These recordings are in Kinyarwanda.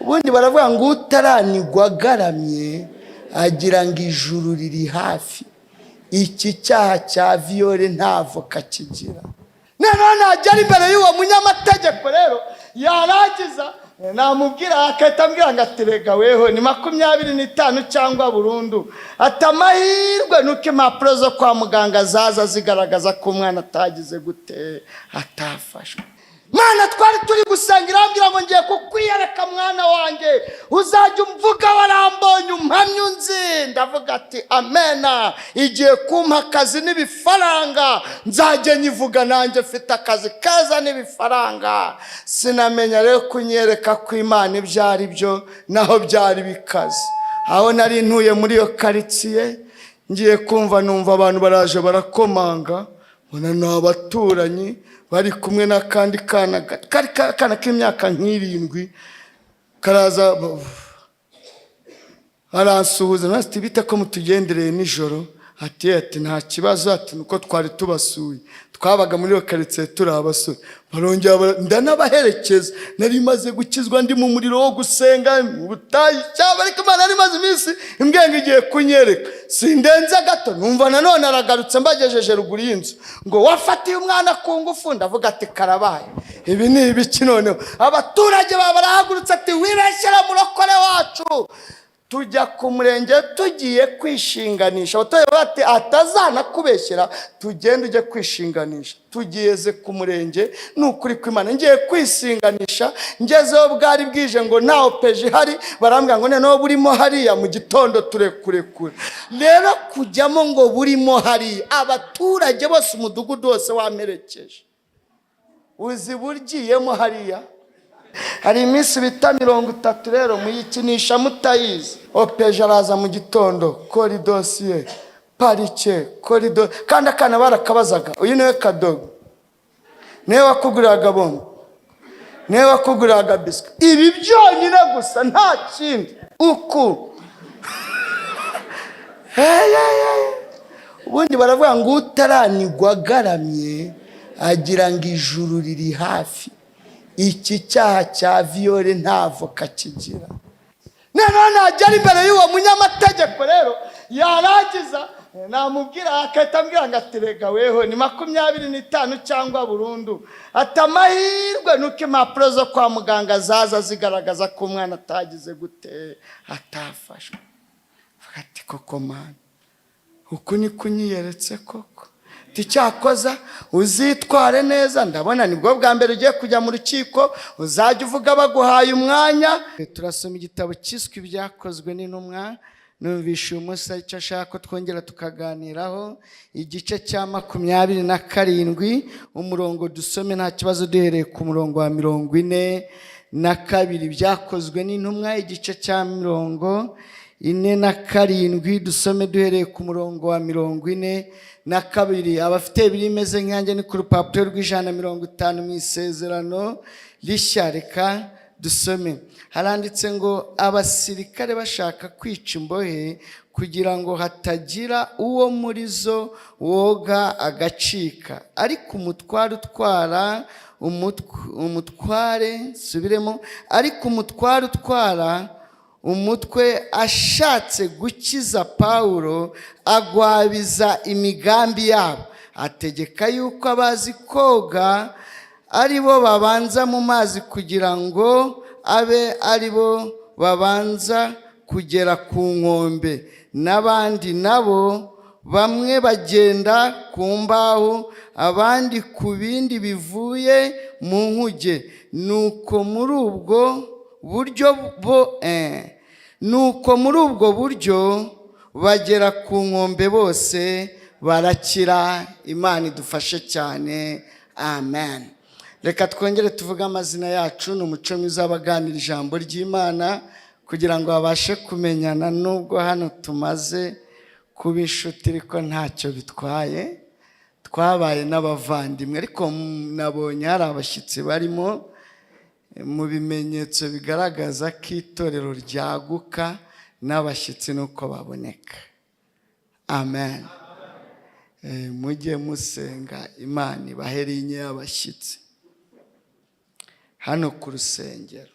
ubundi baravuga ngo utaranigwa agaramye agira ngo ijuru riri hafi. Iki cyaha cya viole nta voka kigira. None najya imbere y'uwo munyamategeko rero yarangiza namubwira akahita ambwira ngo aterega weho ni 25 cyangwa burundu. Atamahirwe nuko impapuro zo kwa muganga zaza zigaragaza ko umwana atagize gute atafashwe. Mana twari turi gusangira ambwira ngo ngiye kukwiyereka mwana wanjye uzajya umvuga warambonye umpamye unzi. Ndavuga ati amena, igiye kumpa akazi n'ibifaranga nzajya nyivuga nanjye mfite akazi keza n'ibifaranga. Sinamenya rero kunyereka ko Imana ibyari byo naho byari bikaze. Aho nari ntuye muri yo quartier ngiye kumva numva abantu baraje barakomanga, bona n'abaturanyi bari kumwe n'akandi kana k'imyaka nk'irindwi karaza aransuhuza ati bite ko mutugendereye nijoro. Ati nta kibazo, ati nuko twari tubasuye, twabaga muri quartier turi abasore. Barongera ndanabaherekeza, nari maze gukizwa ndi mu muriro wo gusenga mu butayi cyaba, ariko Imana nari maze iminsi imbwenge igiye kunyereka. Sindenze gato numva nanone aragarutse mbagejeje ruguru y'inzu ngo wafatiye umwana ku ngufu. Ndavuga ati karabaye, ibi ni ibiki noneho? Abaturage barahagurutse ati wibeshyera murokore wacu. Tujya ku murenge tugiye kwishinganisha. Batoye bati atazana kubeshyera tugende ujye kwishinganisha. Tugeze ku murenge n'ukuri kw'Imana ngiye kwisinganisha. Ngezeho bwari bwije ngo ntaho peje hari, barambwira ngo noneho burimo hariya mu gitondo turekurekure. Rero kujyamo ngo burimo hariya, abaturage bose umudugudu wose wamerekeje. Uzi burgiyemo hariya hari iminsi bita 30 rero muyikinisha mutayizi. Opeje araza mu gitondo, kori dosiye, parike, korido, kandi akana barakabazaga uyu niwe kadogo, niwe wakuguriraga bombo, niwe wakuguriraga biswi. Ibi byonyine gusa nta kindi uku. Ubundi baravuga ngo utaranigwa agaramye agira ngo ijuru riri hafi. Iki cyaha cya viole nta voka kigira. None najya imbere y'uwo munyamategeko rero yarangiza namubwira akahita ambwira ngo aterega weho ni 25 cyangwa burundu. Atamahirwe nuko impapuro zo kwa muganga zaza zigaragaza ko umwana atagize gute atafashwe. Ati koko Mana, uku ni kunyiyeretse koko. Ticyakoza uzitware neza, ndabona nibwo bwa mbere ugiye kujya mu rukiko uzajya uvuga baguhaye umwanya. Turasoma igitabo cyiswe ibyakozwe n'intumwa. Numvishe umunsi icyo ashaka ko twongera tukaganiraho, igice cya 27 umurongo dusome nta kibazo duhereye ku murongo wa 42. Byakozwe n'intumwa igice cya 47 dusome duhereye ku murongo wa 42. Abafite birimeze nkanjye ni ku rupapuro rw'150 mu isezerano rishya. Reka dusome. Haranditse ngo abasirikare bashaka kwica imbohe kugira ngo hatagira uwo muri zo woga agacika, ariko umutware utwara umutwe ashatse gukiza Pawulo agwabiza imigambi yabo, ategeka yuko abazi koga ari bo babanza mu mazi kugira ngo abe ari bo babanza kugera ku nkombe, n'abandi nabo bamwe bagenda ku mbaho abandi ku bindi bivuye mu nkuge. Nuko muri ubwo buryo bagera ku nkombe bose barakira. Imana idufashe cyane, amen. Reka twongere tuvuge amazina yacu. Ni umuco mwiza w'abaganira ijambo ry'Imana kugira ngo babashe kumenyana, nubwo hano tumaze kuba inshuti ariko ntacyo bitwaye, twabaye n'abavandimwe. Ariko nabonye hari abashyitsi barimo, mu bimenyetso bigaragaza ko itorero ryaguka n'abashyitsi nuko baboneka. Amen. Mujye musenga Imana ibahereye abashyitsi hano ku rusengero.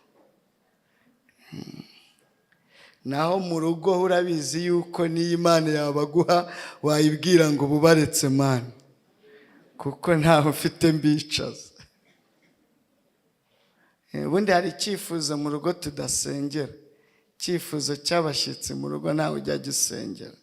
naho mu rugo urabizi yuko niyo Imana yabaguha wayibwira ngo bubaretse Mana, kuko ntaho mfite mbicaza. Ubundi hari icyifuzo mu rugo tudasengera, icyifuzo cy'abashyitsi mu rugo ntawe ujya gisengera.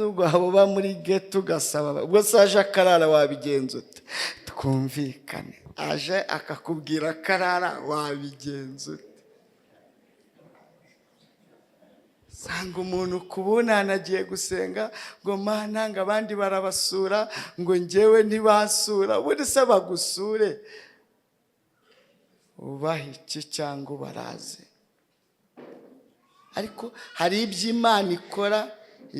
Ubwo abo ba muri geto ugasaba, ubwo se aje akarara wabigenza ute? Twumvikane, aje akakubwira akarara wabigenza ute? Sanga umuntu kubunana agiye gusenga ngo Mana ngo abandi barabasura ngo njyewe ntibasura. Ubundi se bagusure ubaha iki cyangwa ubaraze? Ariko hari ibyo Imana ikora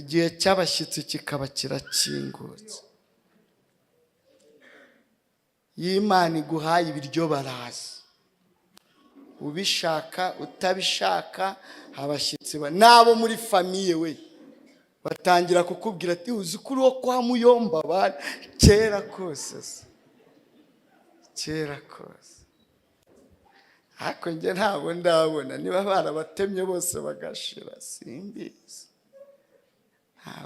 igihe cy'abashyitsi kikaba kirakingutse. Iyo Imana iguhaye ibiryo baraza, ubishaka utabishaka abashyitsi nabo muri famiye we batangira kukubwira ati uzi kuri wo kwa Muyomba bana kera kose se, kera kose. Ariko njye ntabwo ndabona, niba barabatemye bose bagashira simbizi.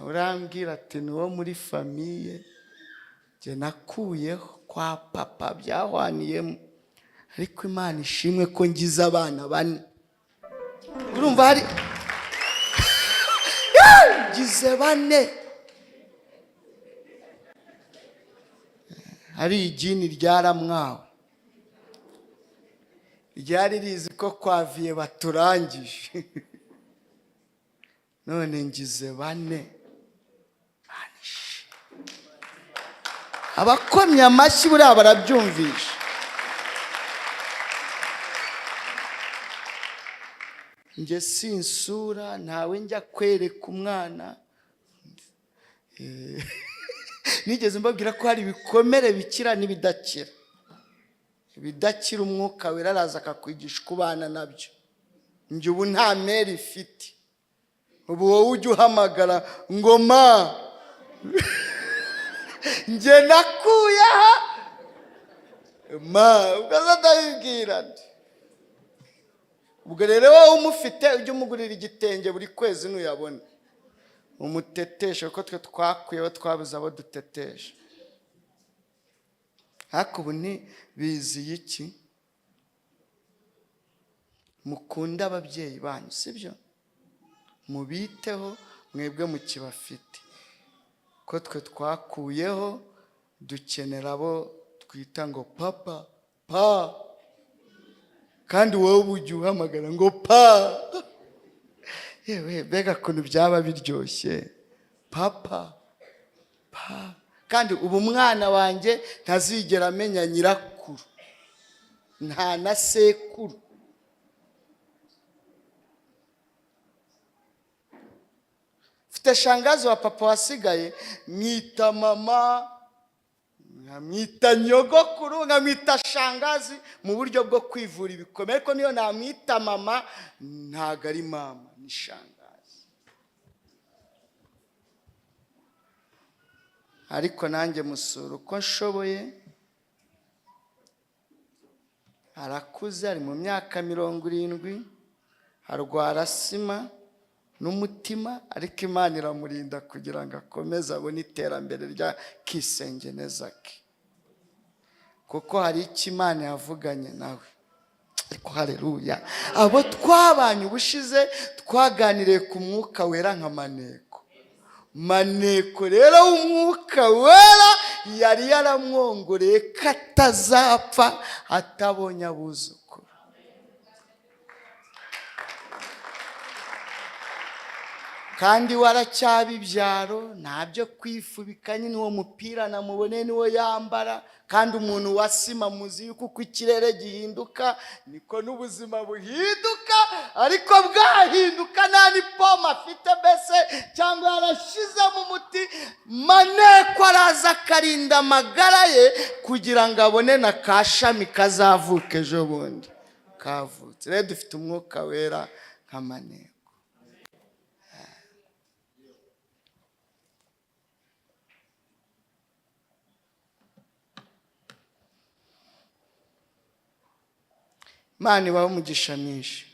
Urambwira ati ni wo muri famiye njye nakuyeho kwa papa byahwaniyemo, ariko Imana ishimwe ko ngize abana 4. Urumva hari ngize 4. Hari igini ryaramwawe ryari rizi ko kwaviye baturangije, none ngize 4. Abakomye amashyi buriya barabyumvisha. Nge sinsura, ntawe njya kwereka umwana. Nigeze mbabwira ko hari ibikomere bikira n'ibidakira. Ibidakira umwuka wera araza akakwigisha kubana nabyo. Nge ubu nta mere ifite. Ubu wowe ujya uhamagara ngo ma nge nakuyeho ma, ugaza ndabibwira nde. Ubwo rero wowe umufite ujye umugurira igitenge buri kwezi nuyabona umuteteshe, kuko twe twakuyeho twabuze abo dutetesha. Ariko ubu biziye iki? Mukunda ababyeyi banyu, sibyo? Mubiteho mwebwe mukibafite, ko twe twakuyeho dukenera abo twita ngo papa pa, kandi wowe ujya uhamagara ngo pa. Yewe mbega ukuntu byaba biryoshye, papa pa. Kandi ubu umwana wanjye ntazigera amenya nyirakuru, nta na sekuru. Mfite shangazi wa papa wasigaye, mwita mama, nkamwita nyogokuru, nkamwita shangazi mu buryo bwo kwivura ibikomere. Ariko niyo namwita mama ntago ari mama, ni shangazi. Ariko nanjye musura uko nshoboye. Arakuze, ari mu myaka 70, arwara sima n'umutima, ariko Imana iramurinda kugira ngo akomeze abone iterambere rya kisenge neza ke, kuko hari icyo Imana yavuganye nawe. Ariko haleluya, abo twabanye ubushize twaganiriye ku mwuka wera nka maneko. Rero umwuka wera yari yaramwongoreye ko atazapfa atabonye abuzukuru. Kandi waracyabibyaro, ntabyo kwifubika, nyine uwo mupira namubone niwo yambara. Kandi umuntu wasima muzi yuko uko ikirere gihinduka niko n'ubuzima buhinduka. Ariko bwahinduka nta n'ipoma afite mbese, cyangwa yarashizemo umuti. Maneko araza akarinda amagara ye kugira ngo abone na kashami kazavuka ejo bundi kavutse. Rero dufite umwuka wera nka maneko. Imana ibahe umugisha mwinshi.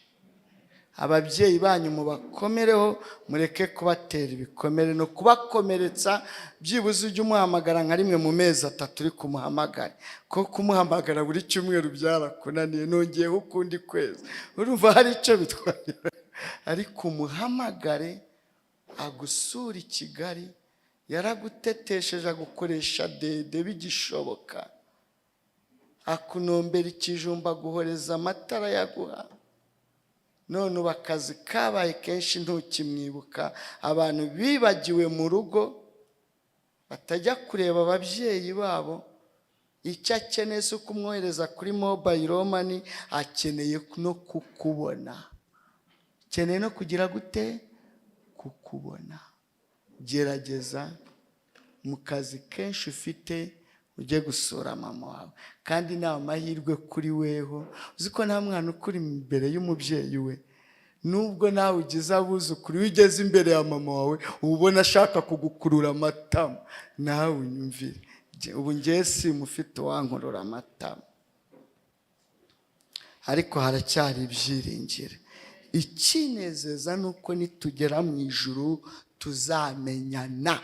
Ababyeyi banyu mubakomereho, mureke kubatera ibikomere no kubakomeretsa. Byibuze ujye umuhamagara nka rimwe mu mezi 3 uri kumuhamagara, ko kumuhamagara buri cyumweru byarakunaniye, nongeyeho ukundi kwezi. Urumva hari icyo bitwaye. Ariko umuhamagare agusura i Kigali, yaragutetesheje agukoresha dede bigishoboka, akunombera ikijumba guhoreza amatara yaguha. None bakazi kabaye kenshi ntukimwibuka. Abantu bibagiwe mu rugo batajya kureba ababyeyi babo. Icyo akeneye si ukumwohereza kuri mobile money, akeneye no kukubona. Akeneye no kugira gute? Kukubona. Gerageza mu kazi kenshi ufite ujye gusura mama wawe, kandi nta mahirwe kuri weho. Uziko nta mwana ukuri imbere y'umubyeyi we. Nubwo nawe ugize abuzukuru, ugeze imbere ya mama wawe ubona ashaka kugukurura amatama, nawe unyumvire. Ubu ngiye simufite wankorora amatama, ariko haracyari ibyiringiro. Ikinezeza nuko nitugera mu ijuru tuzamenyana.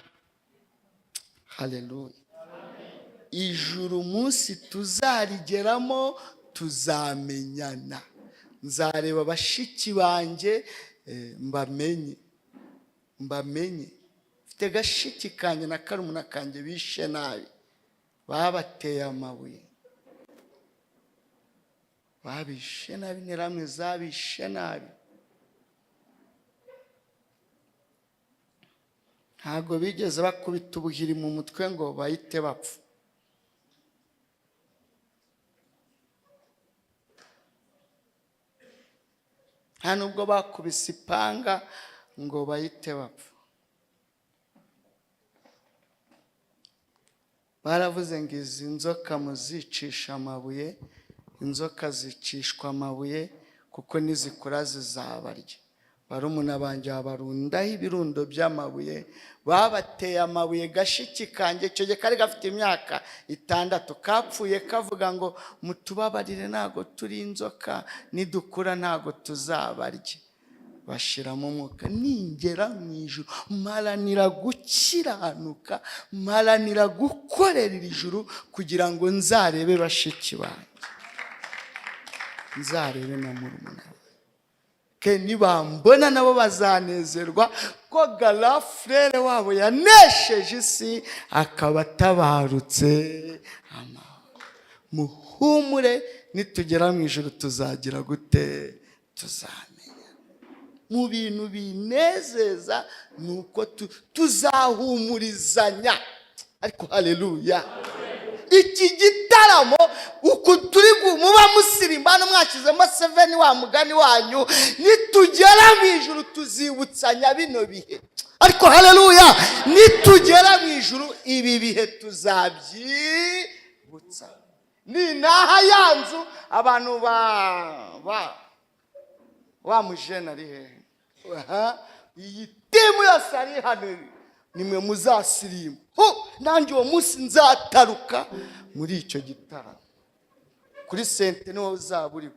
Haleluya. Ijuru munsi tuzarigeramo tuzamenyana. Nzareba bashiki banjye mbamenye. Mfite gashiki kanje na karumuna kanje bishe nabi, babateye amabuye, babishe nabi, neramwe zabishe nabi. Ntabwo bigeze bakubita ubuhiri mu mutwe ngo bahite bapfa. Nta nubwo bakubise ipanga ngo bahite bapfa. Baravuze ngo izi nzoka muzicisha amabuye, inzoka zicishwa amabuye kuko nizikura zizabarya. Barumuna banjye babarundaho ibirundo by'amabuye, babateye amabuye. Gashiki kanjye cyo kari gafite imyaka 6, kapfuye kavuga ngo mutubabarire, ntago turi inzoka, nidukura ntago tuzabarya. Bashiramo umwuka. Ningera mu ijuru maranira gukiranuka, maranira gukorera ijuru kugira ngo nzarebe bashiki banjye, nzarebe na murumuna. Ke nibambona nabo bazanezerwa ko garafrere wabo yanesheje isi akaba tabarutse. Muhumure, nitugera mu ijuru tuzagira gute? Tuzamenya. Mu bintu binezeza nuko tuzahumurizanya. Ariko haleluya. Iki gitaramo uko turi muba musirimbana mwakizemo 7 wa mugani wanyu, nitugera mu ijuru tuzibutsanya bino bihe. Ariko haleluya, nitugera mu ijuru ibi bihe tuzabyibutsa. Ni naha yanzu abantu wa mujena ari he? Iyi timu yose ari hano nimwe muzasirimu. Nanjye uwo munsi nzataruka muri icyo gitaramo. Kuri sente niwo uzaburiwe.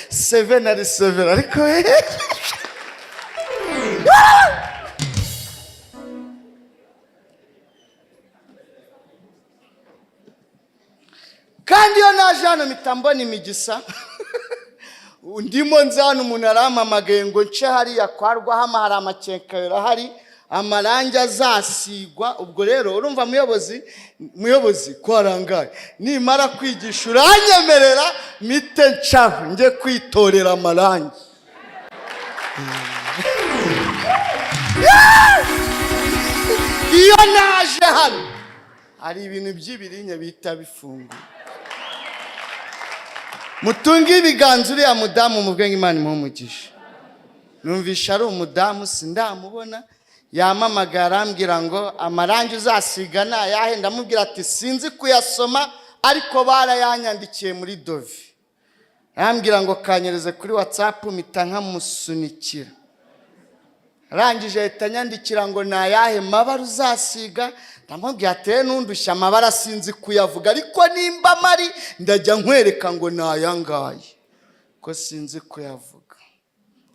7 ari 7 ariko kandi yo naje hano mitambona imigisa. Ndimo nzana umuntu arampamagaye ngo nce hariya kwarwa hama hari amakenkayora hari amarangi azasigwa. Ubwo rero urumva muyobozi kwarangaye, nimara kwigisha uranyemerera mite ncaho nge kwitorera amarangi. Iyo naje hano hari ibintu by'ibirinye bita bifunguye. Mutungi ibiganza uriya mudamu mu bwenge Imana imuhumugisha. Numvisha ari umudamu sindamubona, yamamagara ambwira ngo amarangi uzasiga na yahe. Ndamubwira ati sinzi kuyasoma ariko barayanyandikiye muri dovi. Arambwira ngo kanyereze kuri WhatsApp mpita nkamusunikira. Arangije ahita anyandikira ngo na yahe mabara uzasiga. ndamubwira ati nundushya amabara sinzi kuyavuga, ariko nimba mari ndajya nkwereka ngo nayangaye ko sinzi kuyavuga.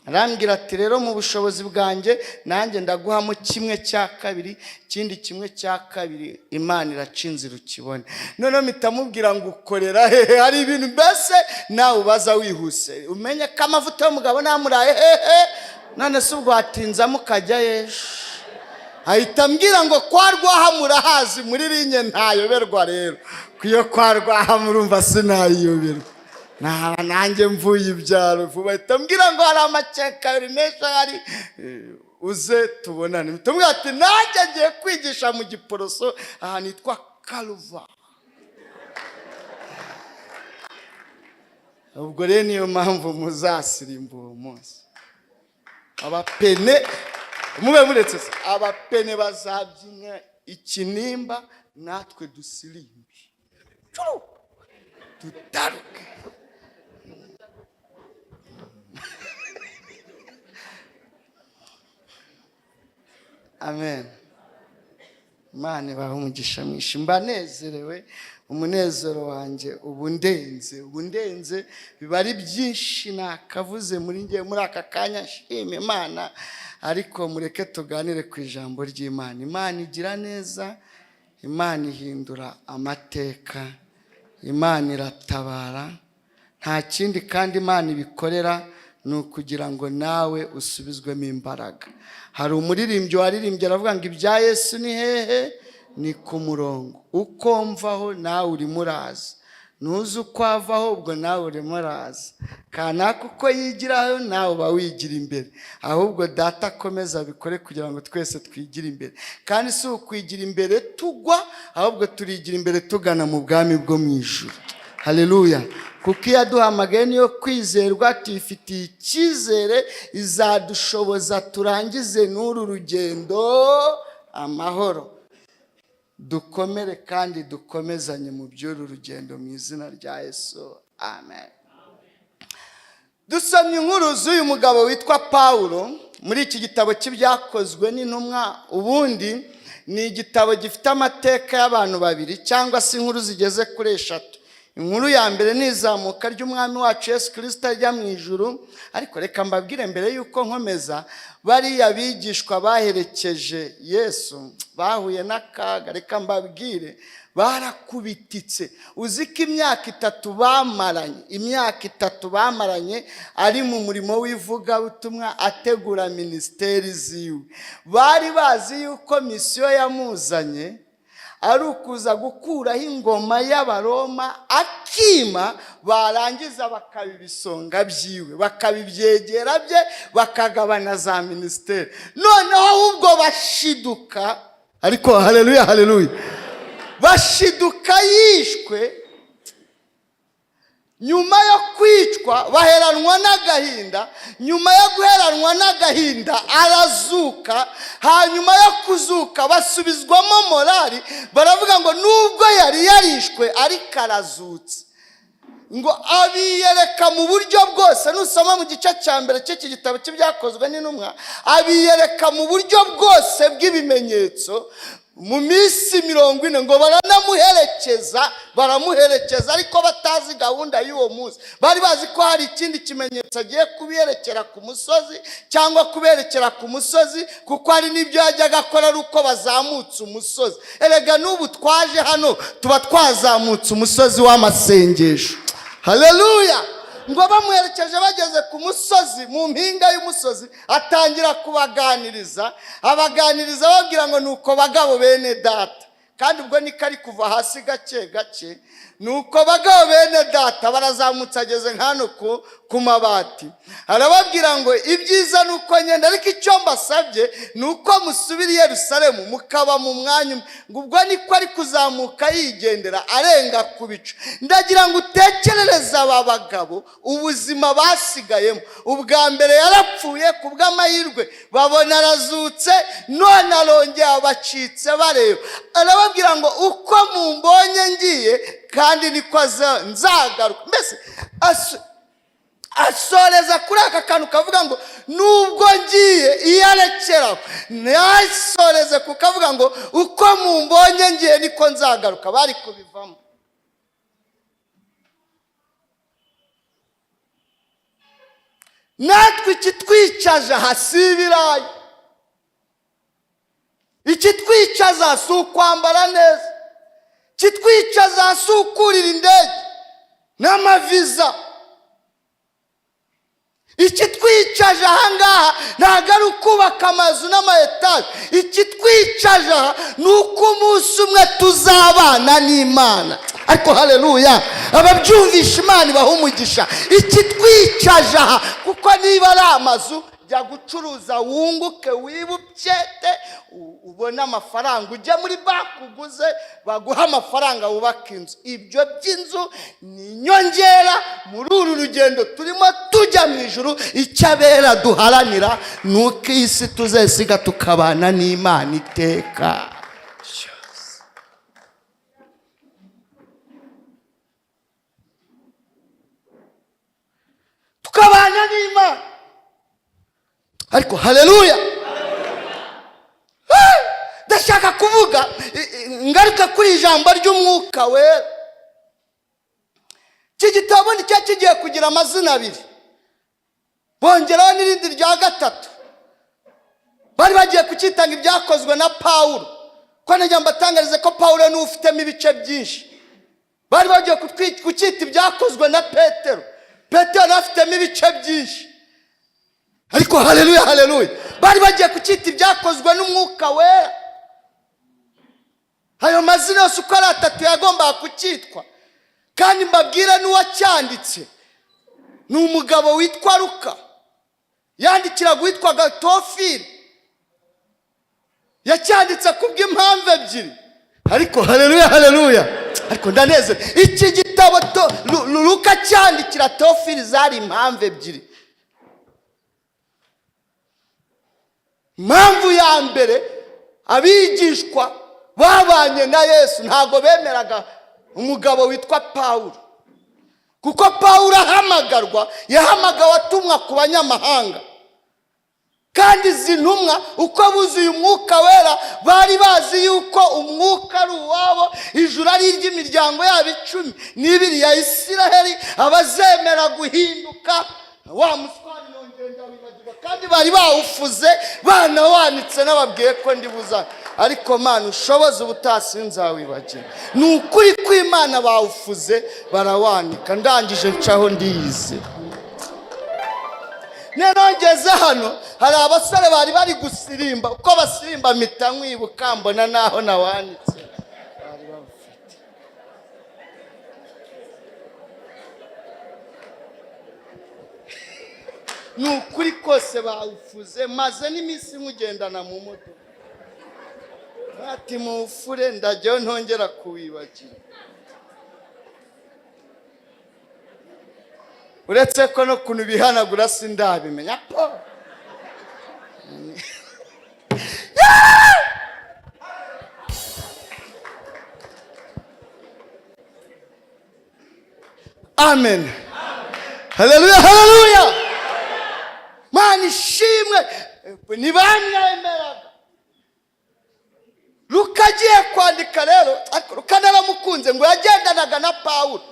Arambwira ati rero mu bushobozi bwanjye nanjye ndaguhamo 1/2, ikindi 1/2 Imana iracinzira ukibone. Noneho mitamubwira ngo ukorera hehe, hari ibintu mbese nawe ubaza wihuse umenye ko amavuta y'umugabo namuraye hehe, none se ubwo watinzamo ukajya yeshe. Ahita ambwira ngo kwa Rwaha murahazi muri rinye ntayoberwa rero, kuyo kwa Rwaha murumva sinayiyoberwa. Nanjye mvuye ibyaro vuba, ahita ambwira ngo hari amakeka rimesha hari uze tubonane. Tumwe ati nanjye ngiye kwigisha mu Giporoso aha nitwa Kaluva. Ubwo rero niyo mpamvu muzasirimba uwo munsi. Abapene mube muretse abapene bazabyina ikinimba natwe dusirimbi tutaruke. Amen. Imana ibahe umugisha mwinshi, mbanezerewe. Umunezero wanjye ubundenze biba ari byinshi nakavuze muri ngiye muri aka kanya. Shime Imana, ariko mureke tuganire ku ijambo ry'Imana. Imana igira neza, Imana ihindura amateka, Imana iratabara, nta kindi kandi Imana ibikorera ni ukugira ngo nawe usubizwemo imbaraga. Hari umuririmbyi waririmbye aravuga ngo ibya Yesu ni hehe, ni ku murongo. Uko mvaho nawe urimo uraza, nuzi uko avaho ubwo nawe urimo uraza. Kanaka uko yigiraho nawe uba wigira imbere. Ahubwo data akomeza abikore kugira ngo twese twigire imbere. Kandi si ukwigira imbere tugwa, ahubwo turigira imbere tugana mu bwami bwo mu ijuru. Haleluya. Kuko iyo duhamagaye niyo kwizerwa, tuyifitiye icyizere izadushoboza turangize n'uru rugendo amahoro. Dukomere kandi dukomezanye mu by'uru rugendo mu izina rya Yesu. Amen. Dusomye inkuru z'uyu mugabo witwa Pawulo muri iki gitabo cy'ibyakozwe n'intumwa. Ubundi ni igitabo gifite amateka y'abantu babiri cyangwa se inkuru zigeze kuri 3. Inkuru ya mbere ni izamuka ry'umwami wacu Yesu Kristo ajya mu ijuru. Ariko reka mbabwire mbere yuko nkomeza, bariya bigishwa baherekeje Yesu bahuye n'akaga. Reka mbabwire barakubititse. Uziko imyaka 3 bamaranye ari mu murimo w'ivugabutumwa ategura ministeri ziwe. Bari bazi yuko misiyo yamuzanye ari ukuza gukuraho ingoma y'Abaroma akima, barangiza bakabibisonga byiwe, bakabibyegera bye, bakagabana za ministeri. Noneho ahubwo bashiduka, ariko haleluya haleluya, bashiduka yishwe. Nyuma yo kwicwa baheranwa n'agahinda, nyuma yo guheranwa n'agahinda arazuka. Hanyuma yo kuzuka basubizwamo morali, baravuga ngo nubwo yari yarishwe ariko arazutse. Ngo abiyereka mu buryo bwose. Nusoma mu gice cya mbere cy'iki gitabo cy'ibyakozwe n'intumwa, abiyereka mu buryo bwose bw'ibimenyetso mu minsi 40. Ngo baramuherekeza ariko batazi gahunda y'uwo munsi. Bari bazi ko hari ikindi kimenyetso agiye kuberekera ku musozi cyangwa kuberekera ku musozi, kuko hari n'ibyo yajyaga akora ari uko bazamutse umusozi. Erega n'ubu twaje hano tuba twazamutse umusozi w'amasengesho. Haleluya. Ngo bamuherekeje bageze ku musozi, mu mpinga y'umusozi, atangira kubaganiriza. Abaganiriza babwira ngo nuko bagabo bene data. Kandi ubwo ni kari kuva hasi gake gake. Nuko bagabo bene data barazamutse ageze hano ku mabati. Arababwira ngo ibyiza nuko nyenda, ariko icyo mbasabye nuko musubira i Yerusalemu mukaba mu mwanya. Ngo ubwo niko ari kuzamuka yigendera arenga ku bicu. Ndagira ngo utekerereze aba bagabo ubuzima basigayemo. Ubwa mbere yarapfuye ku bw'amahirwe, babona arazutse, none arongeye abacitse bareba. Arababwira ngo uko mumbonye ngiye kandi niko nzagaruka. Mbese asoreza kuri aka kantu kavuga ngo nubwo ngiye iyarekeraho, nasoreze kukavuga ngo uko mumbonye ngiye niko nzagaruka. Bari kubivamo. Natwe ikitwicaje aha si ibirayi, ikitwicaza si ukwambara neza, ikitwicaza si ukurira indege n'amaviza. Ikitwicaje aha ngaha ntabwo ari ukubaka amazu n'amayetaje. Ikitwicaje aha ni uko umunsi umwe tuzabana n'Imana. Ariko haleluya, ababyumvisha Imana ibaha umugisha. Ikitwicaje aha, kuko niba ari amazu, jya gucuruza wunguke, wibucyete, ubone amafaranga, ujye muri banki uguze, baguha amafaranga wubaka inzu. Ibyo by'inzu ni inyongera muri uru rugendo turimo tujya mu ijuru. Icyabera duharanira ni uko iyi si tuzesiga tukabana n'Imana iteka. Tukabana n'Imana. Ariko haleluya, ndashaka kuvuga ngaruka kuri ijambo ry'umwuka wera. Iki gitabo ni cyo kigiye kugira amazina abiri, bongeraho n'irindi rya gatatu. Bari bagiye kucyitanga ibyakozwe na Pawulo, ko najya mbatangarize ko Pawulo ni ufitemo ibice byinshi. Bari bagiye kucyita ibyakozwe na Petero, Petero afitemo ibice byinshi. Ariko haleluya, haleluya, bari bagiye kucyita ibyakozwe n'umwuka wera. Ayo mazina yose uko ari atatu yagombaga kucyitwa. Kandi mbabwira n'uwacyanditse ni umugabo witwa Luka, yandikiraga witwaga Tofili. Yacyanditse kubw'impamvu ebyiri. Ariko haleluya, haleluya, ariko ndaneze iki gitabo Luka cyandikira Tofili zari impamvu ebyiri. Impamvu ya mbere, abigishwa babanye na Yesu ntago bemeraga umugabo witwa Pawulo, kuko Pawulo ahamagarwa, yahamagawe atumwa ku banyamahanga. Kandi izi ntumwa uko buzuye umwuka wera, bari bazi yuko umwuka ari uwabo, ijuru ari iry'imiryango yabo 12 ya Isiraheli, abazemera guhinduka wa muswari nongenda wibagiwe. Kandi bari bawufuze, banawanitse n'ababwiye ko ndi buza. Ariko Mana ushoboza ubutasinza wibagiwe. Ni ukuri kw'Imana bawufuze barawanika. Ndangije ncaho ndiyize. Nerongeze hano hari abasore bari bari gusirimba, uko basirimba mpita nkwibuka, mbona naho nawanitse. Bari bafite ni ukuri kose bawufuze, maze n'iminsi mugendana mu modoka. Ati mufure ndajyaho ntongera kuwibagira. Uretse ko no kuntu bihanagura sindabimenya po. Amen. Haleluya, haleluya. Mana ishimwe, ntibamwemeraga. Luka agiye kwandika rero, Luka naramukunze ngo yagendanaga na Pawulo.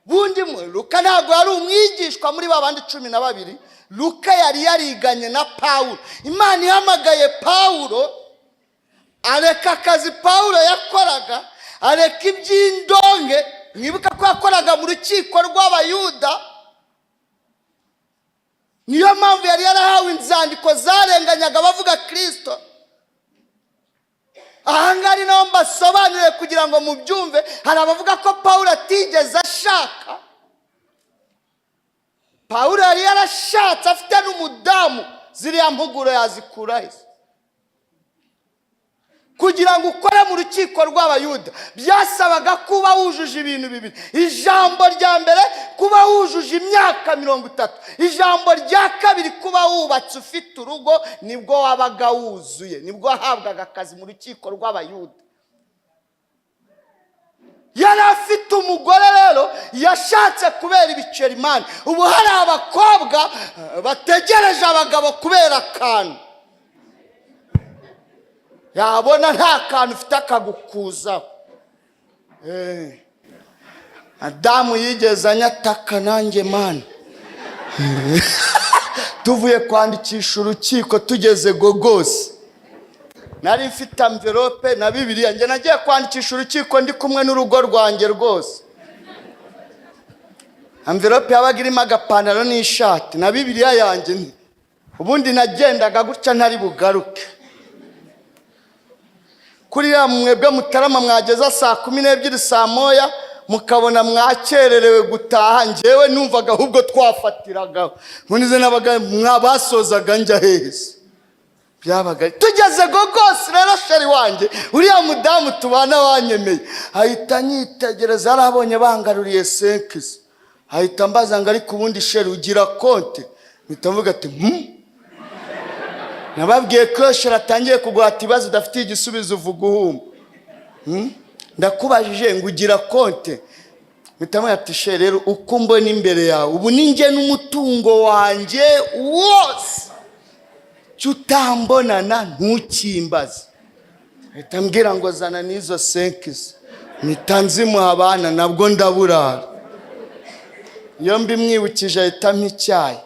Bundi mwe Luka ntabwo yari umwigishwa muri babandi 12. Luka yari yariganye na Pawulo. Imana ihamagaye Pawulo, areka akazi Pawulo yakoraga, areka iby'indonke. Mwibuka ko yakoraga mu rukiko rw'Abayuda. Niyo mpamvu yari yarahawe inzandiko zarenganyaga bavuga Kristo. Ahangari naho mbasobanurire kugira ngo mubyumve. Hari abavuga ko Pawulo atigeze ashaka. Pawulo yari yarashatse, afite n'umudamu. Ziriya mpuguro yazikura he? Kugira ngo ukore mu rukiko rw'Abayuda byasabaga kuba wujuje ibintu bibiri. Ijambo rya mbere, kuba wujuje imyaka 30. Ijambo rya kabiri, kuba wubatse ufite urugo, nibwo wabaga wuzuye, nibwo wahabwaga akazi mu rukiko rw'Abayuda. yari afite umugore rero yashatse kubera ibiceri Imana. Ubu hari abakobwa bategereje abagabo kubera akantu, yabona nta kantu ufite akagukuzaho. Adamu yigeze anyataka nanjye Mana. Tuvuye kwandikisha urukiko tugeze Gogosi, nari mfite envelope na Bibiliya, njye nagiye kwandikisha urukiko ndi kumwe n'urugo rwanjye rwose. Envelope yabaga irimo agapantaro n'ishati na Bibiliya yanjye. Ubundi nagendaga gutya ntari bugaruke. Kuri ya mwebwe Mutarama mwageza saa 12 saa moya mukabona mwakererewe gutaha, njyewe numvaga ahubwo twafatiraga. Munize nabaga mwabasozaga njya heza. Byabaga tugeze Gogosi rero sheri wanjye, uriya mudamu tubana wanyemeye, ahita nyitegereza, arabonye bangaruriye 5. Ahita mbaza ngo ariko ubundi sheri ugira konte? Mpita mvuga ati nababwiye ko sheri atangiye kuguhata ibibazo udafite igisubizo uvuga uhumba. Ndakubajije ngo ugira konte? Mpita mvuga ati sheri rero uko mbona imbere yawe ubu ninjye n'umutungo wanjye wose, cyutambonana ntukimbaze. Ahita mbwira ngo zana n'izo 5. Mpita nzimuha abana nabwo ndaburara. Iyo mbimwibukije ahita mpa icyayi.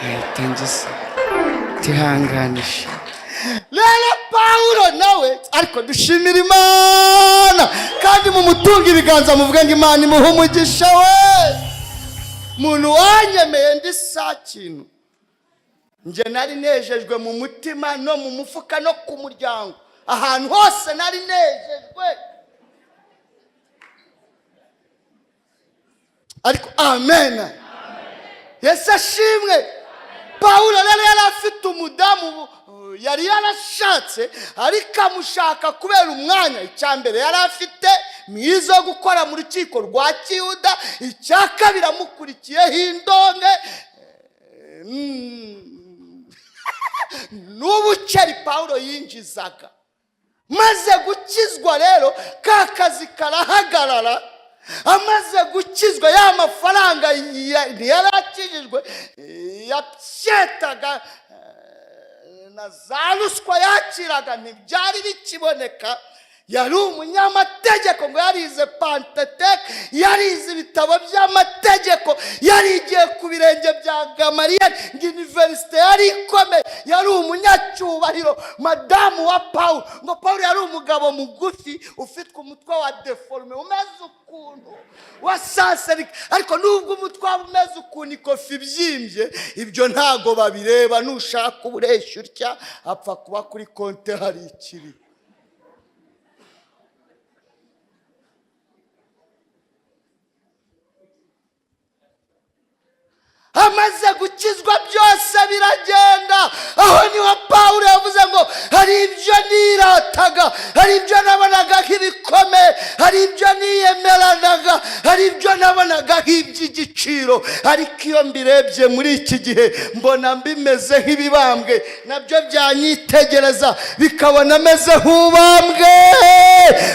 Ahita ngisa tihanganisha. Rero Pawulo nawe ariko dushimira Imana kandi mumutunga ibiganza muvuga ngo Imana imuhe umugisha we. Muntu wanyemeye ndi saa kintu, nje nari nejejwe mu mutima no mu mufuka no ku muryango, ahantu hose nari nejejwe. Ariko amen, Yesu ashimwe. Pawulo rero yari afite umudamu yari yarashatse, ariko amushaka kubera umwanya. Icyambere yari afite mwiza wo gukora mu rukiko rwa Kiyuda, icyakabiri amukurikiyeho indonke n'ubuceri Pawulo yinjizaga. Maze gukizwa rero ka kazi karahagarara. Amaze gukizwa ya mafaranga yari akijijwe yacyetaga na za ruswa yakiraga ntibyari bikiboneka. Yari umunyamategeko, ngo yarize Pentateuch, yarize ibitabo by'amategeko, yarigiye ku birenge bya Gamaliyeli, universite yari ikomeye, yari umunyacyubahiro madamu wa Pawulo. Ngo Pawulo yari umugabo mugufi ufite umutwe wa deforme umeze ukuntu wasaserika, ariko nubwo umutwe umeze ukuntu ikofi ibyimbye, ibyo ntago babireba. Nushaka uburesha utya apfa kuba kuri konte hari ikiri. Amaze gukizwa byose biragenda. Aho niho Pawulo yavuze ngo hari ibyo nirataga, hari ibyo nabonaga nk'ibikomeye, hari ibyo niyemeranaga, hari ibyo nabonaga nk'iby'igiciro, ariko iyo mbirebye muri iki gihe mbona mbimeze nk'ibibambwe, nabyo byanyitegereza bikabona ameze nk'ubambwe,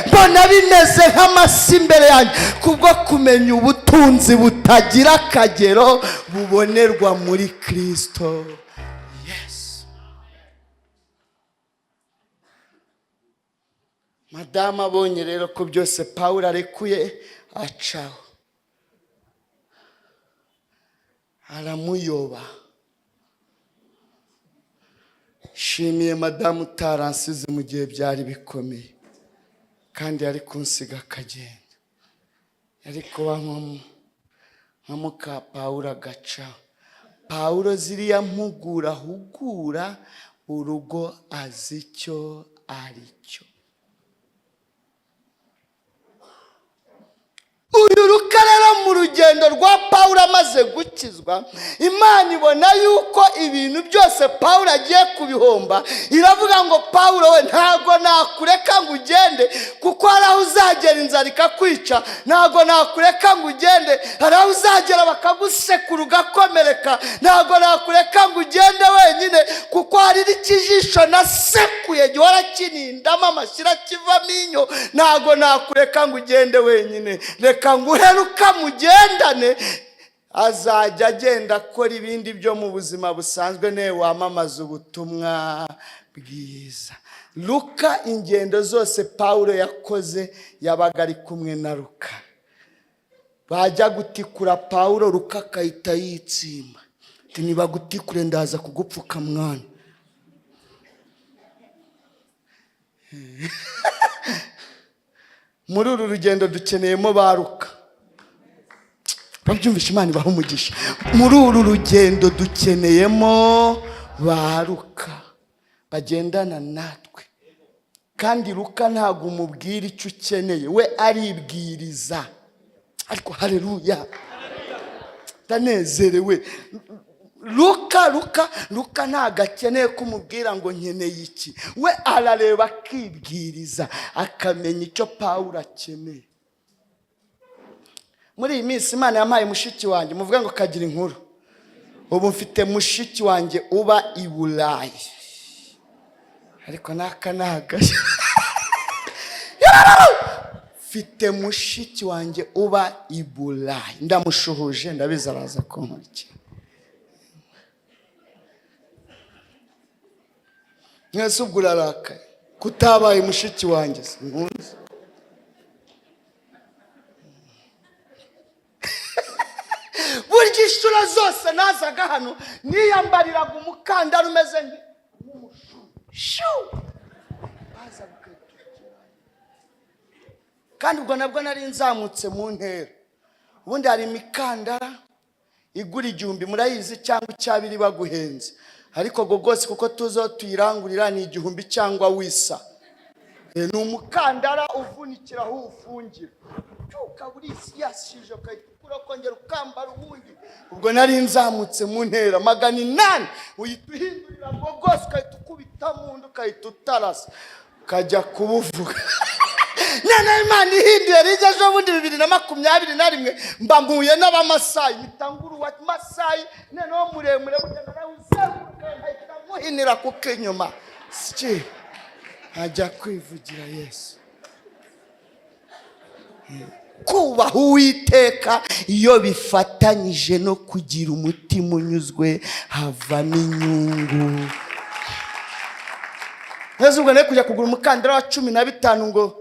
mbona bimeze nk'amasi imbere yanjye, kubwo kumenya ubutunzi butagira akagero bubonerwa muri Kristo. Yes. Madamu abonye rero ko byose Pawulo arekuye acaho, aramuyoba. Shimiye madamu utaransize mu gihe byari bikomeye, kandi yari kunsiga akagenda, yari kuba nkamuka Pawulo agaca. Pawulo ziriya mpugura hugura urugo azi icyo ari cyo. Uyu rukarera mu rugendo rwa Pawulo Pawulo amaze gukizwa, Imana ibona yuko ibintu byose Pawulo agiye kubihomba, iravuga ngo Pawulo we ntago nakureka ngo ugende, kuko hari aho uzagera inzara ikakwica. Ntago nakureka ngo ugende, hari aho uzagera bakagusekura ugakomereka. Ntago nakureka ngo ugende wenyine, kuko hari n'ikijisho nasekuye gihora kinindamo amashyira kivamo inyo. Ntago nakureka ngo ugende wenyine, reka nguheruka mugendane. Azajya agenda akora ibindi byo mu buzima busanzwe, ne wamamaza ubutumwa bwiza. Luka ingendo zose Pawulo yakoze yabaga ari kumwe na Luka. Bajya gutikura Pawulo, Luka akahita yitsimba ati niba gutikure ndaza kugupfuka mwana. Muri uru rugendo dukeneyemo ba Luka. Babyumvisha, Imana ibaha umugisha. Muri uru rugendo dukeneyemo ba Luka bagendana natwe. Kandi Luka ntabwo umubwira icyo ukeneye, we aribwiriza. Ariko haleluya, ndanezerewe. Luka ntabwo akeneye kumubwira ngo nkeneye iki. We arareba akibwiriza, akamenya icyo Pawulo akeneye. Muri iyi minsi Imana yampaye mushiki wanjye, muvuga ngo kagira inkuru. Ubu mfite mushiki wanjye uba i Burayi, ariko nakanaga. Mfite mushiki wanjye uba i Burayi, ndamushuhuje, ndabizi araza kunkurikira. Mwese ubwo urarakaye kutabaye mushiki wanjye sinkuzi. Burya inshuro zose nazaga hano niyambariraga umukandara umeze nk'umushu. Kandi ubwo nabwo nari nzamutse mu ntera. Ubundi hari imikandara igura 1000, murayizi, cyangwa 200 baguhenze. Ariko gogose kuko tuzo tuyirangurira ni 1000 cyangwa wisa. Ni umukandara uvunikira aho ufungira. Cyuka buri yashyije kayikura kongera ukambara ubundi. Ubwo nari nzamutse mu ntera 800, uyituhindurira gogose kayitukubita mu ndu kayitutarasa kajya kubuvuga. Nana Imana ihinduye rije jo bundi 2021 mba mpuye n'abamasayi, mitanguru wa Masayi neno muremure bugenda uzemuka nkahita muhinira kuko inyuma siki ajya kwivugira Yesu. Kubaha Uwiteka iyo bifatanyije no kugira umutima unyuzwe havamo inyungu. Yesu ubwo ne kujya kugura umukandara wa 15 ngo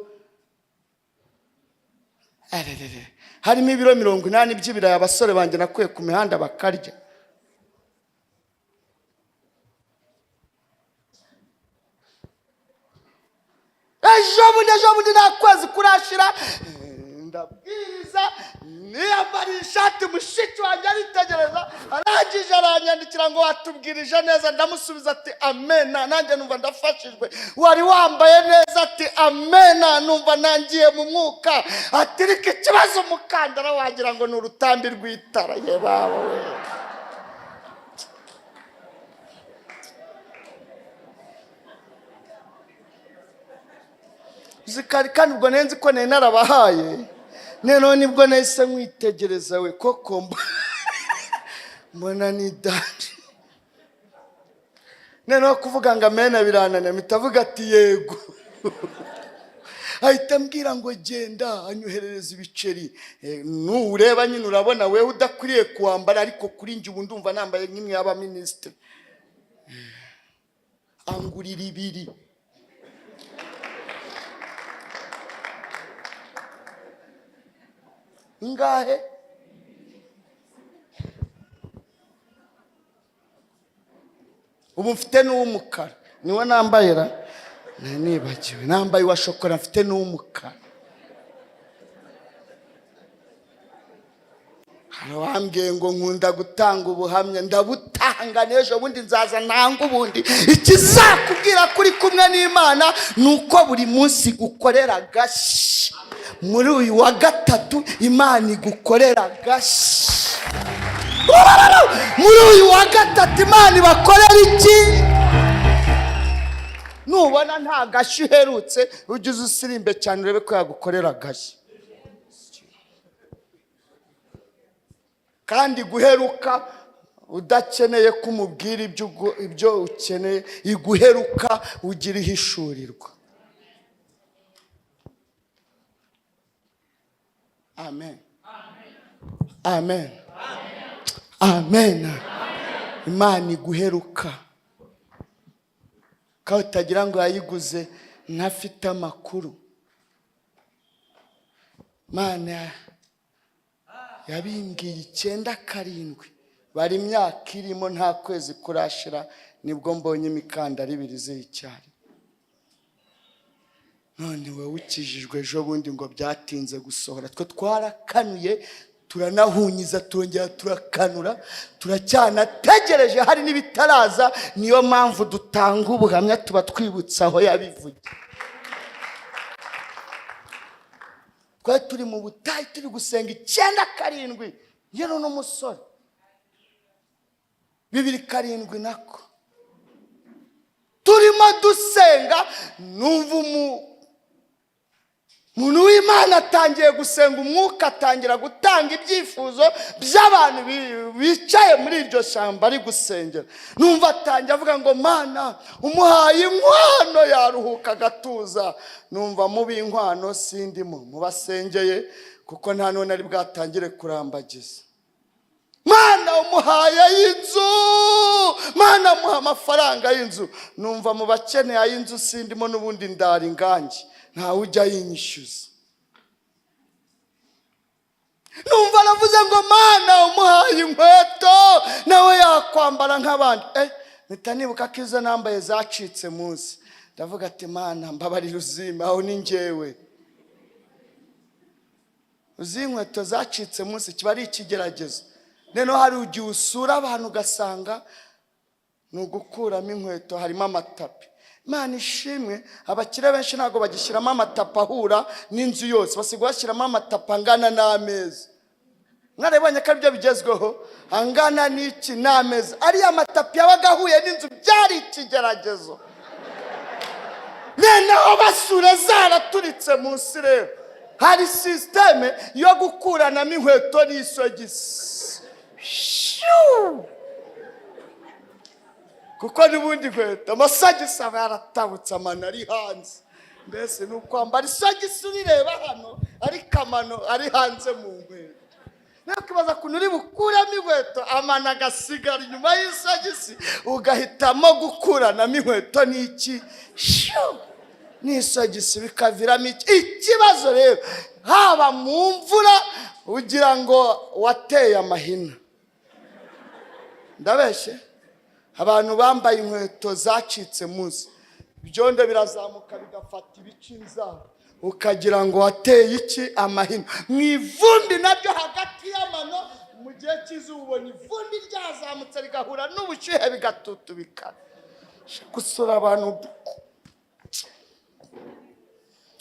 harimo ibiro 80 by'ibirayi abasore banjye nakuye ku mihanda bakarya. Ejo bundi nakwezi kurashira ndabwiriza niyambara ishati, mushiki wanjye aritegereza, arangije aranyandikira ngo watubwirije neza. Ndamusubiza ati amena, nanjye numva ndafashijwe. Wari wambaye neza, ati amena, numva nangiye mu mwuka. Ati rika ikibazo umukandara wagira ngo ni urutambi rw'itara. Ye baba we, zikari. Kandi ubwo nenzi ko nari narabahaye, none nibwo nahise mwitegereza we koko mbona ni dani. None kuvuga ngo amena biranana, mitavuga ati yego. Ahita mbwira ngo genda anyuherereza ibiceri. Nureba nyine urabona wewe udakuriye kuambara, ariko kuri njye ubu ndumva nambaye nk'imwe y'aba minister. Angurira 2. Ingahe? Ubu mfite n'uw'umukara, niwe nambayera. Nibagiwe nambaye wa shokora, mfite n'uw'umukara. Harabambwiye ngo nkunda gutanga ubuhamya, ndabutanga n'ejo bundi nzaza ntanga ubundi. Ikizakubwira kuri kumwe n'Imana nuko buri munsi gukorera gashi. muri uyu wa gatatu Imana igukorera gashya. Muri uyu wa gatatu Imana ibakorera iki? Nubona nta gashya uherutse ujye usirimbe cyane urebe ko yagukorera gashya. Kandi guheruka udakeneye kumubwira ibyo ukeneye, iguheruka ugira ihishurirwa. Amen. Amen. Amen. Imana iguheruka. Ka utagira ngo yayiguze ntafite amakuru. Imana yabimbwiye 9-7 bari imyaka irimo nta kwezi kurashira nibwo mbonye imikandara 2 z'icyari. None we ukijijwe ejo bundi ngo byatinze gusohora. Twe twarakanuye turanahunyiza turongera turakanura turacyanategereje hari n'ibitaraza. Niyo mpamvu dutanga ubuhamya tuba twibutsa aho yabivuye. Kwa turi mu butayu turi gusenga 9-7 yero n'umusore 2-7 nako turimo dusenga numva umuntu w'Imana atangiye gusenga, umwuka atangira gutanga ibyifuzo by'abantu bicaye muri iryo shyamba ari gusengera. Numva atangiye avuga ngo Mana umuhaye inkwano yaruhuka gatuza. Numva mubi inkwano sindimo mubasengeye kuko nta none ari bwatangire kurambagiza. Mana umuhaye y'inzu, Mana muha amafaranga y'inzu. Numva mu bakeneye y'inzu sindimo n'ubundi ndari ngangi nta ujya yinyishyuza. Numva aravuze ngo Mana umuhaye inkweto nawe yakwambara nk'abandi. Mpita nibuka ko izo nambaye zacitse munsi. Ndavuga ati Mana mbabarira uzima aho ni njyewe. Uzi inkweto zacitse munsi kiba ari ikigeragezo. Neno hari ugiye usura abantu ugasanga nugukuramo inkweto harimo amatapi. Imana ishimwe abakire benshi ntago bagishyiramo amatapa ahura n'inzu yose, basigaye bashyiramo amatapa angana n'ameza. Mwarebanye ko ibyo bigezweho angana n'iki n'ameza. Ari amatapi yabaga ahuye n'inzu byari ikigeragezo. Nenaho basura zaraturitse munsi rero hari systeme yo gukuranamo inkweto n'isogisi. Kuko n'ubundi nkweto amasogisi aba yaratabutse amano ari hanze. Mbese ni ukwambara isogisi urireba hano ariko amano ari hanze mu nkweto. Nakibaza kuntu uri bukuramo inkweto amano agasigara inyuma y'isogisi ugahitamo gukuranamo inkweto n'iki n'isogisi bikaviramo iki. Ikibazo rero haba mu mvura ugira ngo wateye amahina. Ndabeshe abantu bambaye inkweto zacitse munsi ibyondo birazamuka bigafata ibicinza ukagira ngo wateye iki amahina. Mwivumbi nabyo hagati y'amano mu gihe cy'izuba ubona ivumbi ryazamutse rigahura n'ubushyuhe bigatutubika. Gusura abantu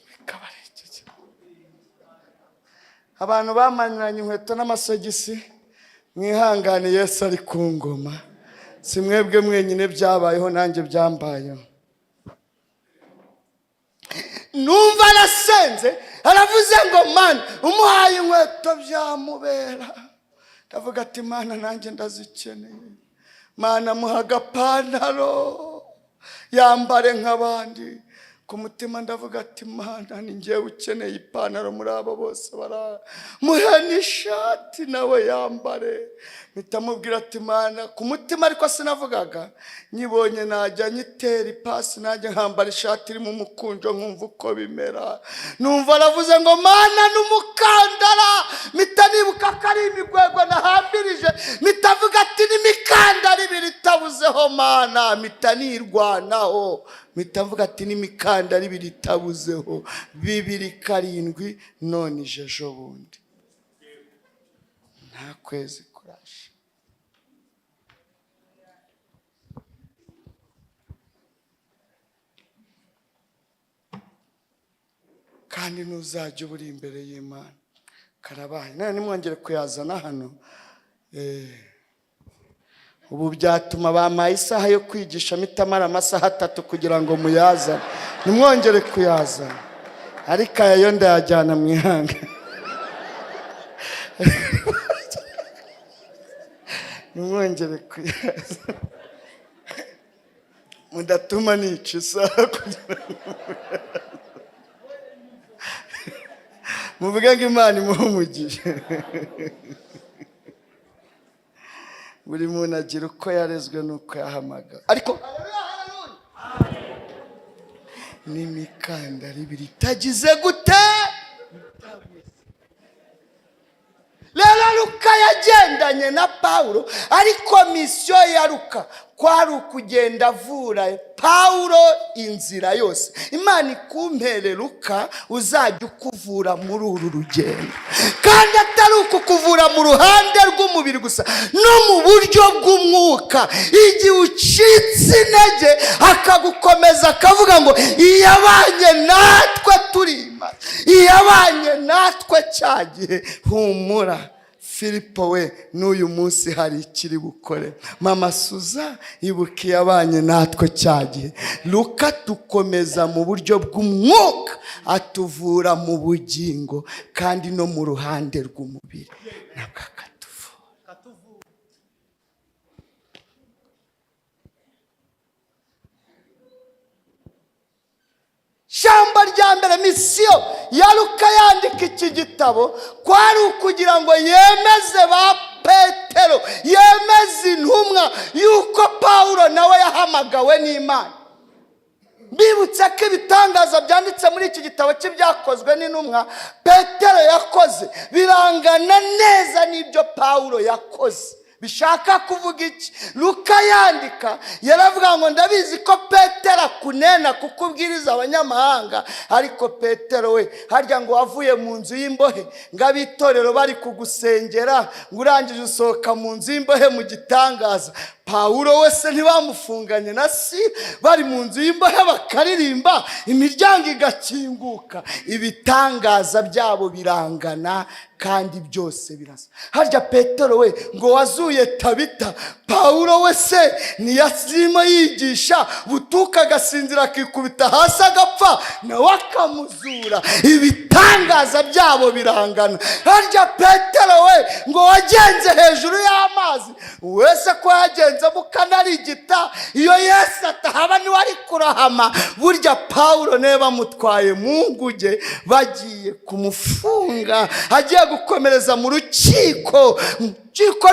bikabarekeye. Abantu bamaniranye inkweto n'amasogisi mwihangane Yesu ari ku ngoma. Si mwebwe mwenyine byabayeho nanjye byambayeho. Numva arasenze aravuze ngo Mana umuhaye inkweto byamubera. Ndavuga ati Mana nanjye ndazikeneye. Mana muha agapantaro yambare nk'abandi. Ku mutima ndavuga ati Mana ni njyewe ukeneye ipantaro muri abo bose muha n'ishati nawe yambare. Mpita mubwira ati Mana ku mutima ariko sinavugaga nyibonye najya nyitera ipasi najya nkambara ishati iri mu mukunjo nkumva uko bimera. Numva aravuze ngo Mana n'umukandara. Mpita nibuka ko ari imigwego nahambirije. Mpita avuga ati n'imikandara 2 itabuzeho Mana. Mpita nirwanaho. Mpita mvuga ati n'imikandara 2 itabuzeho 2-7 none ejo bundi nta kwezi kurasha. kandi ntuzajya uburi imbere y'Imana. Karabaye none nimwongere kuyazana hano. Ubu byatuma bampaye isaha yo kwigisha mitamara amasaha 3 kugira ngo muyazane. Nimwongere kuyazana. Ariko ayo ndayajyana mu ihanga. Nimwongere kuyazana. Mudatuma nica isaha kugira ngo muvuge ngo Imana imuhe umugisha. Buri muntu agira uko yarezwe nuko yahamagawe. Ariko n'imikandara ibiri itagize gute. Rero Luka yagendanye na Pawulo, ariko misiyo ya Luka kwari ukugenda avura Pawulo inzira yose. Imana ikumpere Luka uzajya ukuvura muri uru rugendo, kandi atari ukukuvura mu ruhande rw'umubiri gusa, no mu buryo bw'umwuka. Igihe ucitse intege akagukomeza akavuga ngo iyabanye natwe turima, iyabanye natwe cyagihe, humura Filipo we n'uyu munsi hari ikiri bukore. Mama Suza ibuka iyabanye natwe cyagihe. Luka tukomeza mu buryo bw'umwuka, atuvura mu bugingo kandi no mu ruhande rw'umubiri nabwo akatuvura. Shyamba rya mbere misiyo ya Luka yandika iki gitabo kwari ukugira ngo yemeze ba Petero, yemeze intumwa yuko Pawulo nawe yahamagawe n'Imana. Bibutse ko ibitangaza byanditse muri iki gitabo cy'ibyakozwe n'intumwa Petero yakoze birangana neza n'ibyo Pawulo yakoze. Bishaka kuvuga iki? Luka yandika yaravuga ngo ndabizi ko Petero akunena kukubwiriza abanyamahanga, ariko Petero we harya ngo wavuye mu nzu y'imbohe, ngo abitorero bari kugusengera, ngo urangije usohoka mu nzu y'imbohe mu gitangaza. Pawulo wese ntibamufunganye na Sila, bari mu nzu y'imbohe bakaririmba, imiryango igakinguka. Ibitangaza byabo birangana kandi byose birasa. Harya Petero we ngo wazuye Tabita, Pawulo wese ntiyasima yigisha, butuka agasinzira akikubita hasi agapfa, nawe akamuzura. Ibitangaza byabo birangana. Harya Petero we ngo wagenze hejuru y'amazi, wese ko yagenze mukanarigita, iyo Yesu atahaba niwe ari kurahama. Burya Pawulo ne bamutwaye mu nguge bagiye kumufunga, agiye gukomereza mu rukiko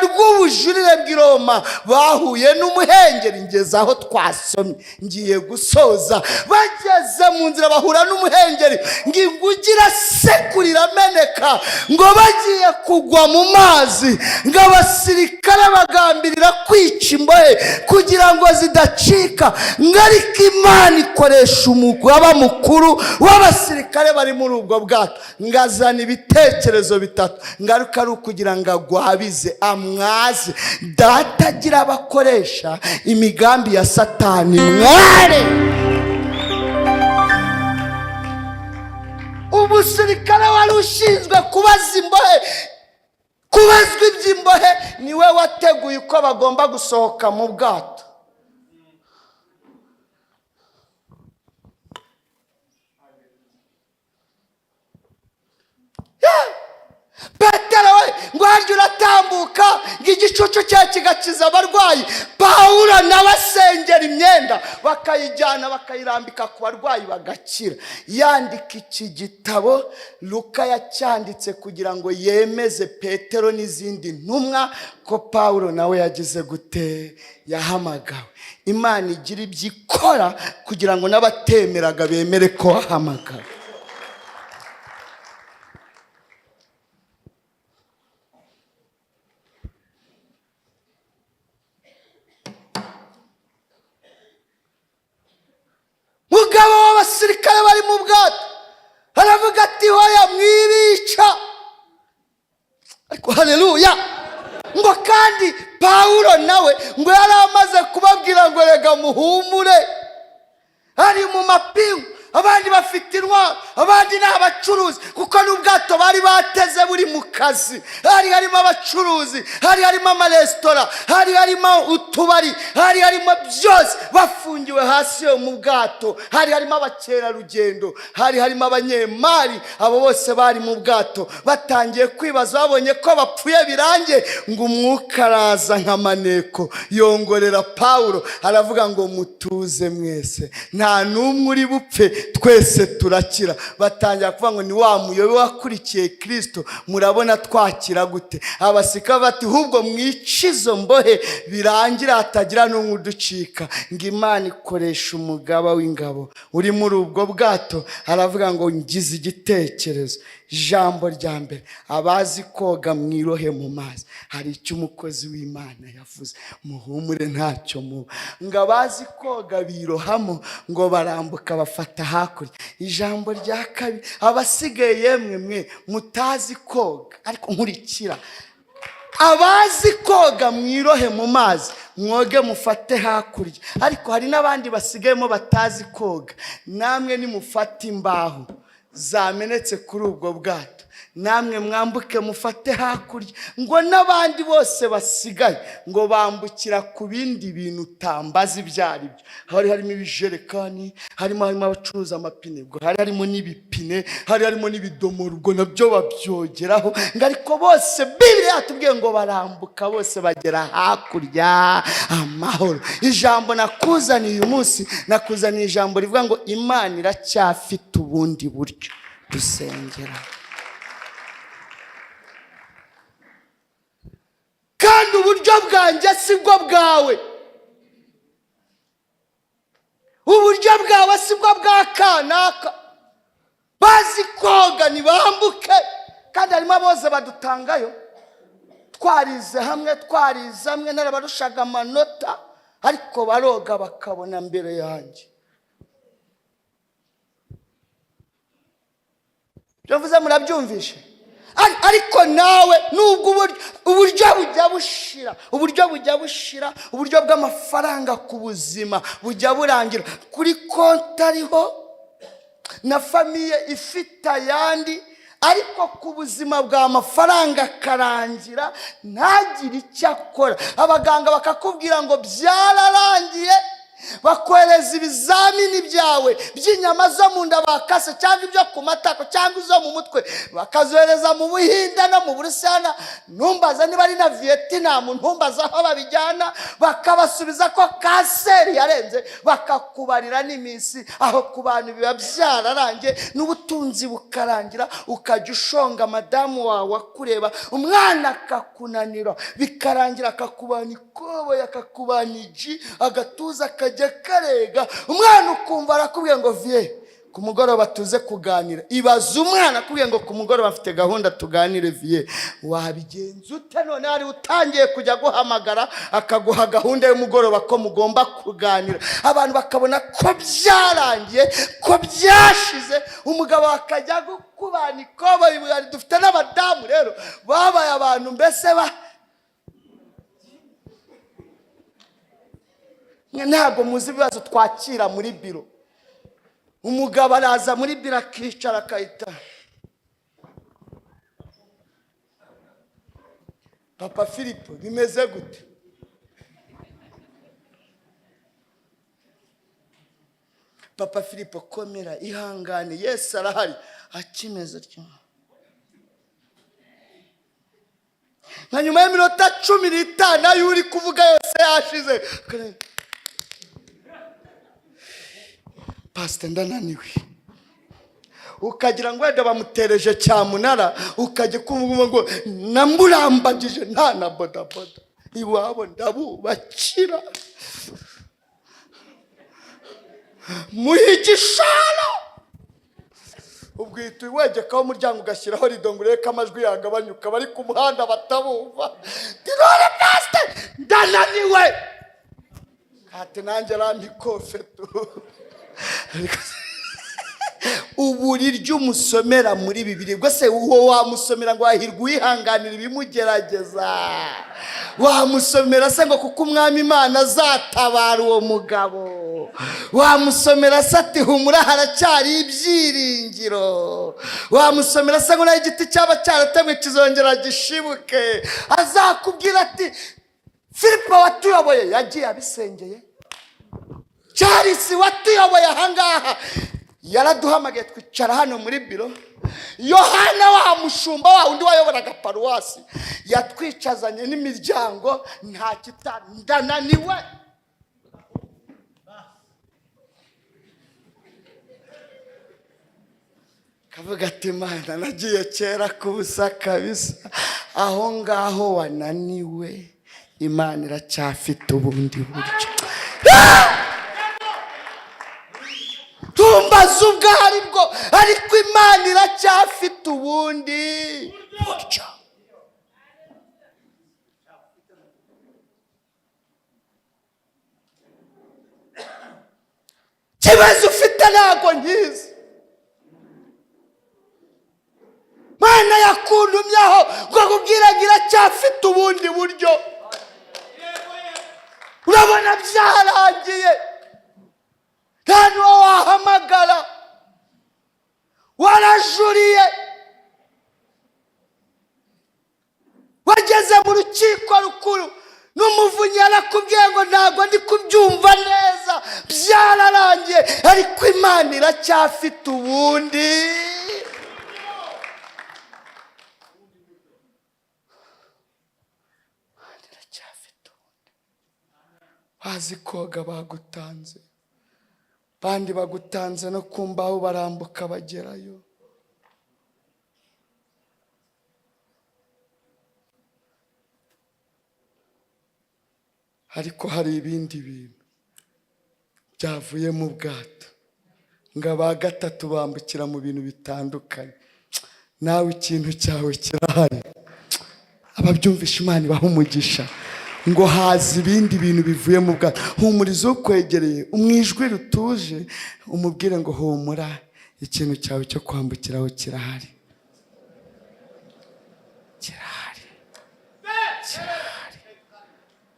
rw'ubujurire bw'i Roma. Bahuye n'umuhengeri, ngeze aho twasomye ngiye gusoza. Bageze mu nzira bahura n'umuhengeri, ngo inguge irasekura irameneka, ngo bagiye kugwa mu mazi, ngo abasirikare bagambirira kwica imbohe kugira ngo zidacika. Ngo ariko Imana ikoresha umugaba mukuru w'abasirikare bari muri ubwo bwato, ngo azana ibitekerezo bitatu. Ngaruka ari ukugira ngo agwabize, amwaze. Data agira abakoresha imigambi ya Satani mware. Umusirikare wari ushinzwe kubaza imbohe, kubazwa iby'imbohe, niwe wateguye uko bagomba gusohoka mu bwato. Petero we ngo harya uratambuka, ngo igicucu cye kigakiza abarwayi. Pawulo nawe asengera imyenda, bakayijyana bakayirambika ku barwayi bagakira. Yandika iki gitabo Luka yacyanditse kugira ngo yemeze Petero n'izindi ntumwa ko Pawulo nawe yagize gute, yahamagawe. Imana igira ibyo ikora kugira ngo n'abatemeraga bemere ko wahamagawe. Mugabo w'abasirikare bari mu bwato aravuga ati hoya mwibica. Ariko haleluya. Ngo kandi Pawulo nawe ngo yari amaze kubabwira ngo rega muhumure, ari mu mapingu. abandi bafite intwaro, abandi ni abacuruzi, kuko n'ubwato bari bateze buri mu kazi. Hari harimo abacuruzi, hari harimo amaresitora, hari harimo utubari, hari harimo byose bafungiwe hasi yo mu bwato. Hari harimo abakerarugendo, hari harimo abanyemari, abo bose bari mu bwato. Batangiye kwibaza, babonye ko bapfuye birangiye, ngo umwuka araza nk'amaneko yongorera Pawulo, aravuga ngo mutuze mwese, nta n'umwe uri bupfe, twese turakira. Batangira kuvuga ngo ni wa muyobe wakurikiye Kristo, murabona twakira gute? Abasika bati ahubwo mwice izo mbohe birangira hatagira n'umwe uducika. Ngo Imana ikoresha umugaba w'ingabo uri muri ubwo bwato, aravuga ngo ngize igitekerezo. Ijambo rya mbere, abazi koga mwirohe mu mazi. Hari icyo umukozi w'Imana yavuze, muhumure ntacyo muba. Ngo abazi koga birohamo, ngo barambuka bafata hakurya. Ijambo rya kabiri, abasigaye yemwe mwe mutazi koga, ariko nkurikira, abazi koga mwirohe mu mazi, mwoge mufate hakurya. Ariko hari n'abandi basigayemo batazi koga, namwe nimufate imbaho zamenetse kuri ubwo bwato, namwe mwambuke mufate hakurya. Ngo n'abandi bose basigaye, ngo bambukira ku bindi bintu utambaza ibyo ari byo. Hari harimo ibijerekani, harimo abacuruza amapine, ngo hari harimo n'ibipine, hari harimo n'ibidomoro, ubwo nabyo babyogeraho. Ngo ariko bose Bibiliya yatubwiye ngo barambuka bose bagera hakurya amahoro. Ijambo nakuzaniye uyu munsi, nakuzaniye ijambo rivuga ngo Imana iracyafite ubundi buryo dusengera. Kandi uburyo bwanjye si bwo bwawe, uburyo bwawe si bwo bwa kanaka. Bazi koga nibambuke. Kandi harimo aboze badutangayo, twarize hamwe n'abarushaga amanota, ariko baroga bakabona mbere yanjye. Byavuze murabyumvishe? Ariko nawe nubwo uburyo bujya bushira, uburyo bw'amafaranga ku buzima bujya burangira. Kuri konti ariho na famiye ifite ayandi, ariko ku buzima bw'amafaranga karangira ntagire icyo akora. Abaganga bakakubwira ngo byararangiye, bakohereza ibizamini byawe by'inyama zo mu nda bakase, cyangwa ibyo ku matako, cyangwa izo mu mutwe, bakazohereza mu Buhinde no mu Burusiya. Ntumbaza niba ari na Vietnam, ntumbaza aho babijyana, bakabasubiza ko kanseri yarenze, bakakubarira n'iminsi. Aho ku bantu biba byararangiye, n'ubutunzi bukarangira, ukajya ushonga madamu wawe akureba, umwana akakunanira, bikarangira akakubana ikoboyi, akakubana iji, agatuza akajya karega. Umwana ukumva arakubwiye ngo vie ku mugoroba tuze kuganira. Ibaza umwana akubwiye ngo ku mugoroba afite gahunda tuganire vie, wabigenza ute? None hari utangiye kujya guhamagara akaguha gahunda y'umugoroba ko mugomba kuganira. Abantu bakabona ko byarangiye, ko byashize, umugabo akajya gukubana ikoboyi. Dufite n'abadamu rero babaye abantu mbese ntabwo muzi ibibazo twakira muri biro. Umugabo araza muri biro akicara akahita, Papa Filipo bimeze gute? Papa Filipo komera, ihangane, Yesu arahari. Akimeze atyo, nka nyuma y'iminota 15 ayo uri kuvuga yose yashize. Pastor ndananiwe. Ukagira ngo wenda bamutereje cyamunara, ukajya kumva ngo namurambagije nta na bodaboda iwabo ndabubakira muhigishalo. Ubwito wegekaho umuryango ugashyiraho ridongure kamajwi yagabanyuka, bari ku muhanda batabumva. Dirore Pastor ndananiwe. Ati nanjye ramikofe tu. uburiryo umusomera muri Bibiliya ubwo se uwo wamusomera ngo ahirwe uwihanganira ibimugerageza wamusomera se ngo kuko umwami Imana azatabara uwo mugabo wamusomera se ati humura haracyari ibyiringiro wamusomera se ngo naho igiti cyaba cyaratemwe kizongera gishibuke azakubwira ati Filipo watuyoboye yagiye abisengeye Charles watuyoboye ahangaha yaraduhamagaye twicara hano muri biro Yohana wa mushumba wa undi wayoboraga paruwasi yatwicazanye n'imiryango nta kitandananiwe kavuga ati Imana nagiye kera kubusa kabisa aho ngaho wananiwe Imana iracyafite ubundi buryo tumbaza ubwo aribwo ariko Imana iracyafite ubundi buryo kibazo ufite ntago nkizi Mana yakuntumyeho ngo kubwiraga iracyafite ubundi buryo urabona byarangiye nta n'uwo wahamagara warajuriye wageze mu rukiko rukuru n'umuvunyi arakubwiye ngo ntabwo ndi kubyumva neza byararangiye ariko Imana iracyafite ubundi bazi koga bagutanze bandi bagutanze no kumbaho barambuka bagerayo ariko hari ibindi bintu byavuye mu bwato ngo aba gatatu bambukira mu bintu bitandukanye nawe ikintu cyawe kirahari ababyumvisha Imana ibaha umugisha ngo haza ibindi bintu bivuye mu bwato humuriza ukwegereye umwijwi rutuje umubwire ngo humura ikintu cyawe cyo kwambukiraho kirahari kirahari kirahari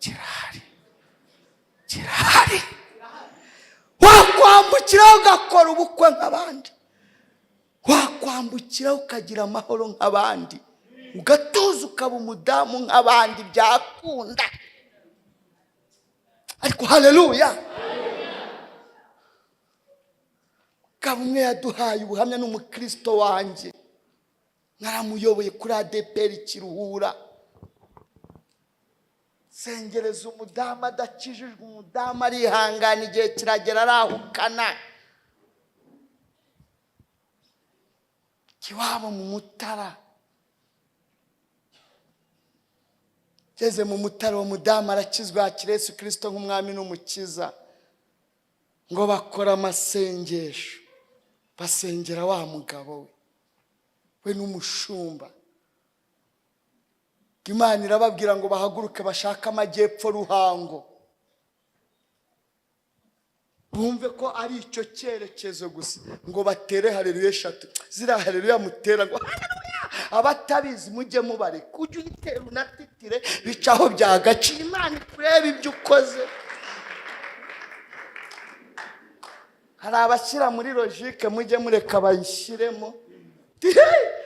kirahari kirahari wakwambukiraho ugakora ubukwe nk'abandi wakwambukiraho ukagira amahoro nk'abandi ugatuza ukaba umudamu nk'abandi byakunda ariko haleluya kaba umwe yaduhaye ubuhamya n'umukristo wanjye naramuyoboye kuri ADPR Kiruhura sengereza umudamu adakijijwe umudamu arihangana igihe kiragera arahukana kiwabo mu Mutara Geze mu Mutara wa mudamu arakizwa akira Yesu Kristo nk'umwami n'umukiza ngo bakora amasengesho basengera wa mugabo we n'umushumba Imana irababwira ngo bahaguruke bashaka amajyepfo Ruhango bumve ko ari icyo cyerekezo gusa ngo batere haleluya 3 zira haleluya mutera ngo haleluya abatabizi mujye mubare kujya uyitera unatitire bicaho byagaci Imana kureba ibyo ukoze hari abashyira muri logique mujye mureka bayishyiremo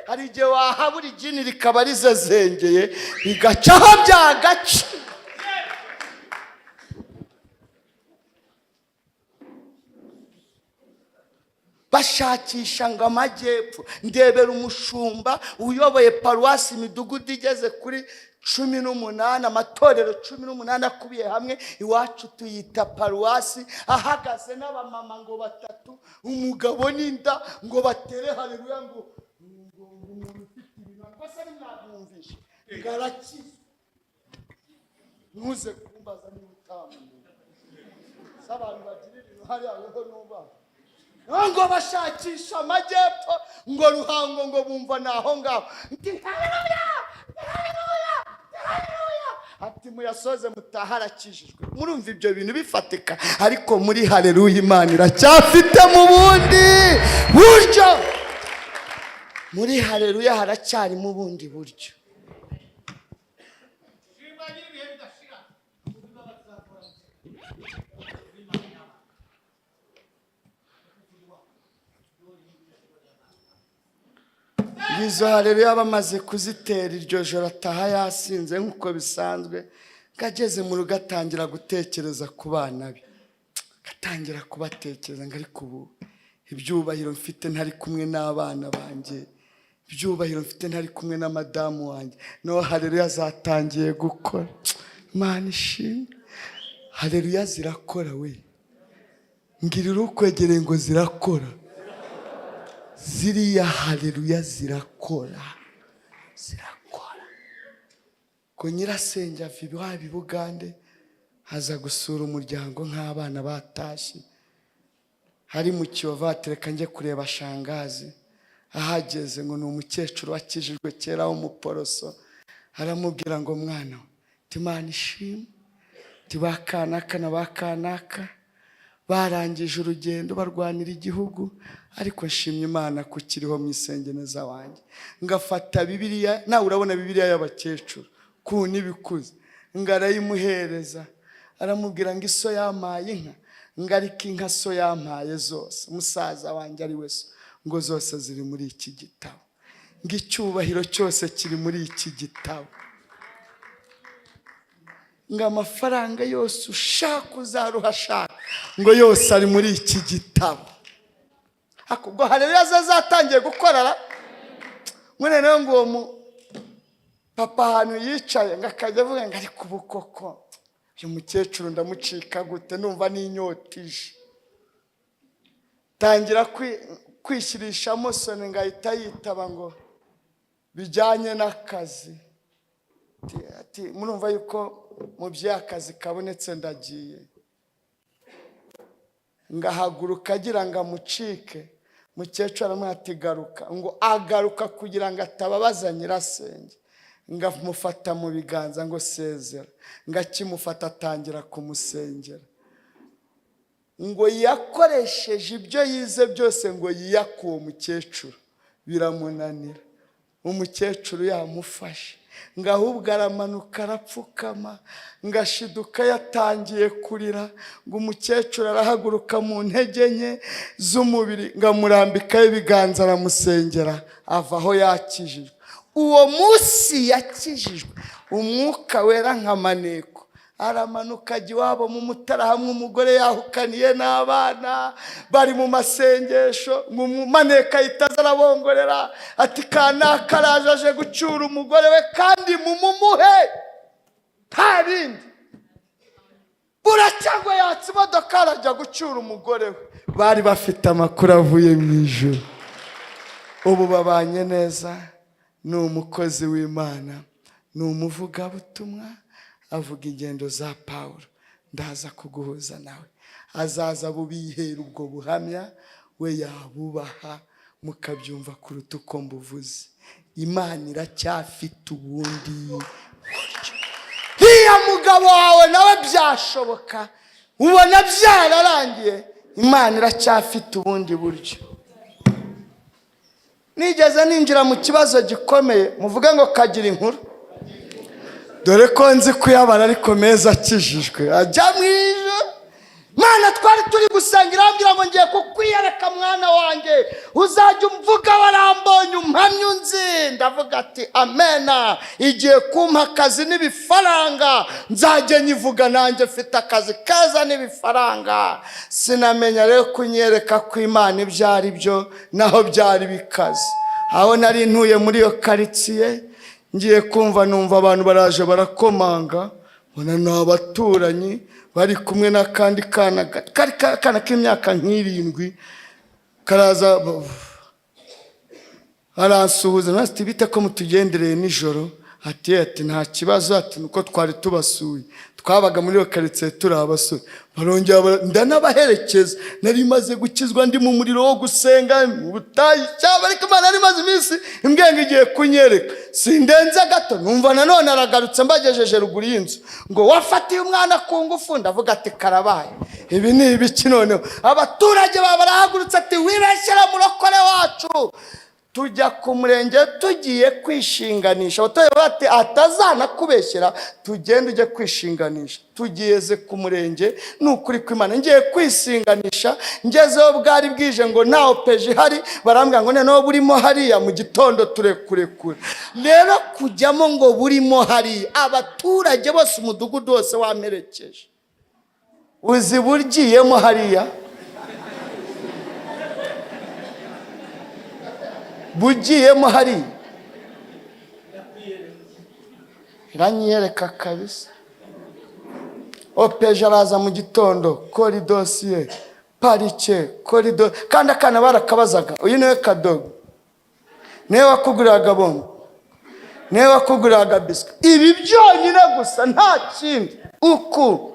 hari igihe wahabura igini rikaba rizezengeye bigacaho byagaci bashakisha ngo amajyepfo ndebera umushumba uyoboye paruwasi imidugudu igeze kuri 18 amatorero 18 akubiye hamwe iwacu tuyita paruwasi ahagaze n'abamama ngo batatu umugabo n'inda ngo batere haleluya ngo umuntu ufite ibintu kose nimwumvishe ngaraki ntuze kumbaza ni utamu sabantu bagira ibintu hari aho nuba ngo bashakisha amajyepfo ngo Ruhango ngo bumva naho ngaho haleluya haleluya haleluya ati muyasoze mutaha arakijijwe. Murumva ibyo bintu bifatika, ariko muri haleluya Imana iracyafite mu bundi buryo. Muri haleluya haracyari mu bundi buryo. Izo haleluya bamaze kuzitera iryo joro ataha yasinze nk'uko bisanzwe. Kageze mu rugo atangira gutekereza ku bana be, gatangira kubatekereza ngo ariko ubu ibyubahiro mfite ntari kumwe n'abana banjye, ibyubahiro mfite ntari kumwe na madamu wanjye, no haleluya zatangiye gukora. Imana ishimwe. Haleluya zirakora we, ngirira ukwegereye ngo zirakora. Ziriya haleluya zirakora. Ko nyirasenge ava i Bugande haza gusura umuryango nk'abana batashye. Hari mu Kiyovu atereka njye kureba shangazi. Ahageze ngo ni umukecuru wakijijwe kera w'umuporoso. Aramubwira ngo mwana we, Imana ishimwe, bakanaka na bakanaka barangije urugendo barwanira igihugu, ariko nshimye Imana kukiriho mu isengeneza wanjye. Ngafata Bibiliya, nawe urabona Bibiliya y'abakecuru ku nibikuze, ngarayimuhereza. Aramubwira ngo iso yamaye inka, ngarika inka so yamaye zose, musaza wanjye ari we so, ngo zose ziri muri iki gitabo, ngo icyubahiro cyose kiri muri iki gitabo, ngo amafaranga yose ushaka uzaruhashaka, ngo yose ari muri iki gitabo. Akubwo haleluya zatangiye gukorara. Mwene rero ngo papa hano yicaye ngakajya avuga ngo ariko ubu koko uyu mukecuru ndamucika gute, numva n'inyotije. Tangira kwishyirishamo sone ngahita yitaba ngo bijyanye n'akazi. Ati murumva yuko mu by'akazi kabonetse ndagiye. Ngahaguruka agira ngo amucike. Mukecuru aramwatigaruka, ngo agaruka kugira ngo atababaza nyirasenge. Ngamufata mu biganza ngo sezera, ngakimufata atangira kumusengera. Ngo yakoresheje ibyo yize byose ngo yiyakuwo mukecuru, biramunanira. Umukecuru yamufashe, ngahubwo aramanuka arapfukama, ngashiduka yatangiye kurira. Ngo umukecuru arahaguruka mu ntege nke z'umubiri, ngamurambikaho ibiganza aramusengera, ava aho yakijijwe. Uwo munsi yakijijwe, umwuka wera nk'amaneko aramanuka ajya iwabo mu Mutara, hamwe umugore yahukaniye n'abana bari mu masengesho. Maneka ahita arabongorera ati kanaka araje aje gucyura umugore we kandi mumuhe nta bindi. Buracyagwa yatse imodoka arajya gucyura umugore we. Bari bafite amakuru avuye mu ijuru. Ubu babanye neza. Ni umukozi w'Imana, ni umuvugabutumwa, avuga ingendo za Pawulo. Ndaza kuguhuza nawe, azaza bubihera ubwo buhamya, we yabubaha mukabyumva kuruta uko mbuvuze. Imana iracyafite ubundi buryo. Hiya mugabo wawe nawe byashoboka, ubona byararangiye, Imana iracyafite ubundi buryo. Nigeze ninjira mu kibazo gikomeye, muvuge ngo kagira inkuru. Dore ko nzi kuyabara ariko meza akijijwe ajya mu ijuru. Mana twari turi gusangira, ambwira ngo ngiye kukwiyereka mwana wanjye, uzajya umvuga warambonye umpamye unzi. Ndavuga ati amena, igiye kumpa akazi n'ibifaranga, nzajya nyivuga nanjye mfite akazi keza n'ibifaranga. Sinamenya rero kunyereka ko Imana ibyo ari byo naho byari bikaze. Aho nari ntuye muri iyo karitsiye, ngiye kumva numva abantu baraje barakomanga, mbona ni abaturanyi bari kumwe n'akandi kana k'imyaka nk'irindwi. Karaza aransuhuza, ati bite ko mutugendereye nijoro. ati nta kibazo, ati nuko twari tubasuye, twabaga muri iyo karitsiye turi abasore. Barongera ndanabaherekeza, nari maze gukizwa ndi mu muriro wo gusenga mu butayu cyaba, ariko Imana nari maze iminsi imbwenga igiye kunyereka. Sindenze gato numva nanone aragarutse mbagejeje ruguru y'inzu ngo wafatiye umwana ku ngufu. Ndavuga ati karabaye, ibi ni ibiki noneho? Abaturage barahagurutse ati wibeshyera murokore wacu. Tujya ku murenge tugiye kwishinganisha. Abaturage bati atazana kubeshyera, tugende ujye kwishinganisha. Tugeze ku murenge n'ukuri kw'Imana ngiye kwisinganisha, ngezeho bwari bwije ngo nta opeje ihari, barambwira ngo noneho burimo hariya mu gitondo turekurekure. Rero kujyamo ngo burimo hariya, abaturage bose umudugudu wose wamperekeje. Uzi burgiyemo hariya, bugiyemo hariya iranyereka kabisa. Opeje araza mu gitondo, kori dosiye, parike, korido, kandi akana barakabazaga, uyu niwe kadogo, niwe wakuguriraga bombo, niwe wakuguriraga biswi. Ibi byonyine gusa nta kindi. Uku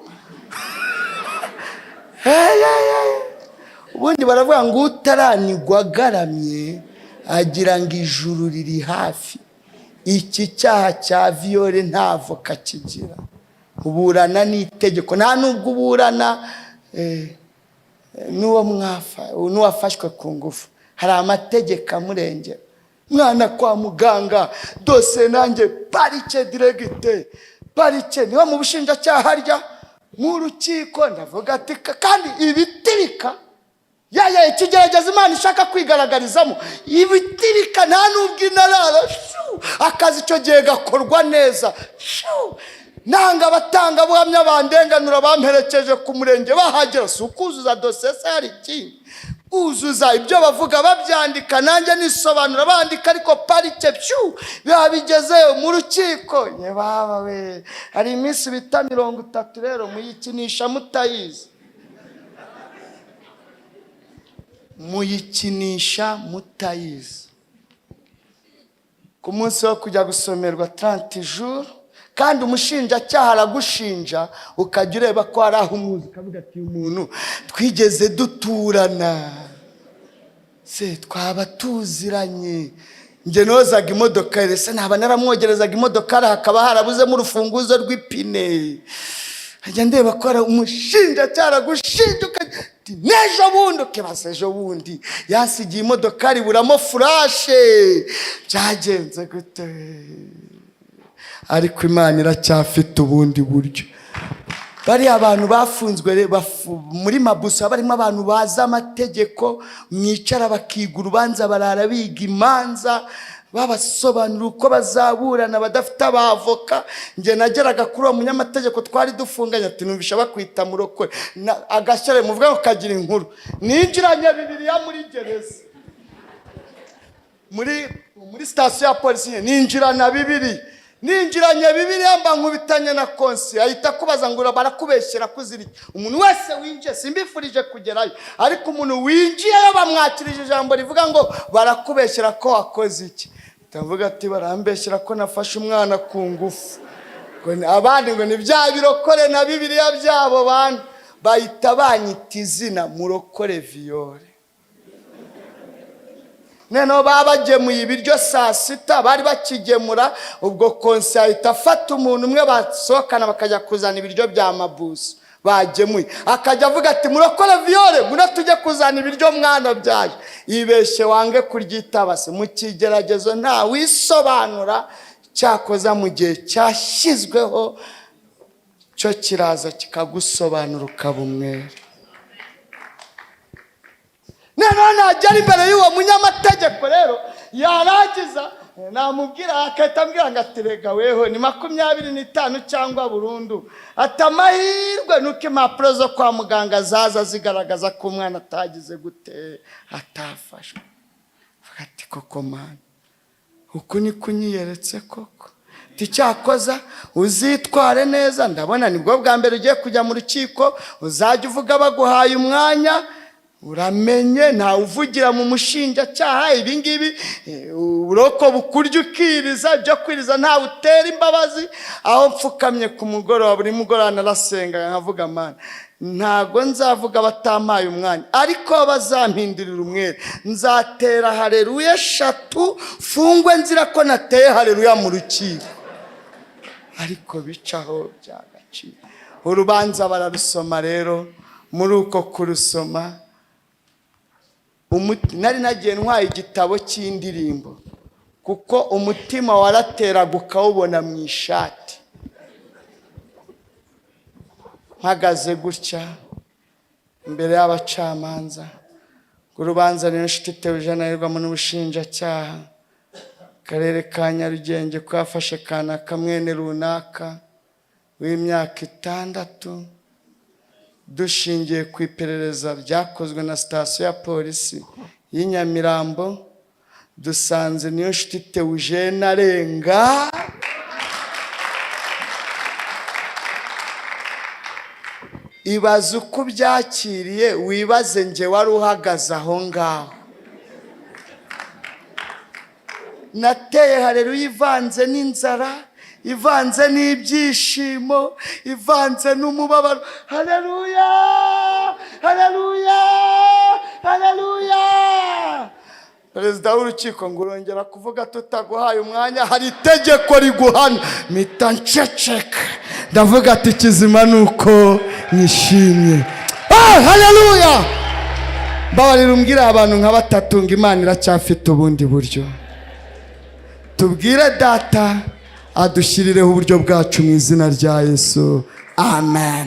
ubundi baravuga ngo utaranigwa agaramye agira ngo ijuru riri hafi. Iki cyaha cya viole nta voka kigira, uburana n'itegeko. Nta nubwo uburana n'uwo wafashwe ku ngufu, hari amategeko amurengera. Mwana kwa muganga, dose nanjye parike diregite, parike niwe mu bushinjacyaha harya mu rukiko. Ndavuga ati kandi ibitirika yaya ikigerageza Imana ishaka kwigaragarizamo, ibitirika nta nubwo inarara. Akazi cyo gihe gakorwa neza. Nanga abatanga buhamya bandenganura bamperekeje ku murenge bahagera, si ukuzuza dosiye se hari ikindi. Uzuza ibyo bavuga babyandika, nanjye nisobanura bandika, ariko parike bigezeyo mu rukiko. Ye baba we, hari iminsi bita 30 rero muyikinisha mutayizi. Muyikinisha mutayizi. Ku munsi wo kujya gusomerwa 30 jours, kandi umushinjacyaha aragushinja, ukajya ureba ko ari aho umuzi, ukavuga ati umuntu twigeze duturana, se twaba tuziranye. Nge nozaga imodoka rese ntaba naramwogerezaga imodoka, hakaba harabuzemo urufunguzo rw'ipine. Ajya ndeba ko ari umushinjacyaha aragushinja, nejo bundi ukibaza ejo bundi yasigiye imodoka riburamo furashe, byagenze gute? Ariko Imana iracyafite ubundi buryo. Bari abantu bafunzwe muri mabusa, barimo abantu baza amategeko, mwicara bakiga urubanza, barara biga imanza, babasobanura uko bazaburana badafite abavoka. Nge nageraga kuri uwo munyamategeko twari dufunganye, ati numvisha bakwita murokore, agashyare muvuga ko kagira inkuru. Ninjiranye Bibiliya muri gereza, muri sitasiyo ya polisi, ninjirana Bibiliya. Ninjiranye Bibiliya mba nkubitanye na konsi, ahita kubaza ngo barakubeshyera kuziriki. Umuntu wese winjiye, simbifurije kugerayo, ariko umuntu winjiyeyo bamwakirije ijambo rivuga ngo barakubeshyera ko wakoze iki. Ndavuga ati barambeshyera ko nafashe umwana ku ngufu. Abandi ngo ni bya birokore na Bibiliya byabo bana, bahita banyita izina murokore viole. Neno babagemuye ibiryo saa 6, bari bakigemura, ubwo konsi ahita afata umuntu umwe basohokana bakajya kuzana ibiryo bya mabuso bagemuye, akajya avuga ati murokore viole, nguna tujye kuzana ibiryo mwana byaje. Ibeshye wange kuryitabase, mu kigeragezo nta wisobanura, cyakoza mu gihe cyashyizweho cyo kiraza kikagusobanura ukaba umwere. None ajya imbere y'uwo munyamategeko rero, yarangiza namubwira, akahita ambwira ngo atirega weho ni 25 cyangwa burundu. Atamahirwe nuko impapuro zo kwa muganga zaza zigaragaza ko umwana atagize gute, atafashwe. Ati koko Mana, uku ni kunyiyeretse koko. Ticyakoza uzitware neza, ndabona nibwo bwa mbere ugiye kujya mu rukiko, uzajya uvuga baguhaye umwanya. uramenye ntawe uvugira mu mushinjacyaha ibingibi uroko bukurya ukiriza byo kwiriza ntawe utera imbabazi aho mfukamye ku mugoroba buri mugoroba narasenga nkavuga Mana ntago nzavuga batampaye umwanya ariko bazampindurira umwere nzatera haleluya 3 fungwe nzira ko nateye haleluya mu rukiko ariko bicaho byagaciro urubanza bararusoma rero muri uko kurusoma nari nagiye ntwaye igitabo cy'indirimbo kuko umutima warateraga ukawubona mu ishati mpagaze gutya imbere y'abacamanza urubanza rero Pst Theogene Ati n'ubushinjacyaha karere ka Nyarugenge ko yafashe kana kamwene runaka w'imyaka 6 dushingiye ku iperereza ryakozwe na sitasiyo ya polisi y'Inyamirambo dusanze niyo Pst Theogene arenga ibaze uko byakiriye wibaze nge wari uhagaze aho ngaho nateye haleluya ivanze n'inzara ivanze n'ibyishimo ivanze n'umubabaro haleluya haleluya haleluya Perezida w'urukiko ngo urongera kuvuga tutaguhaye umwanya hari itegeko riguhana mpita nceceka ndavuga ati kizima nuko nishimye haleluya mbabarira umbwira abantu nka 3 ngo Imana iracyafite ubundi buryo tubwire data adushyirireho uburyo bwacu mu izina rya Yesu amen.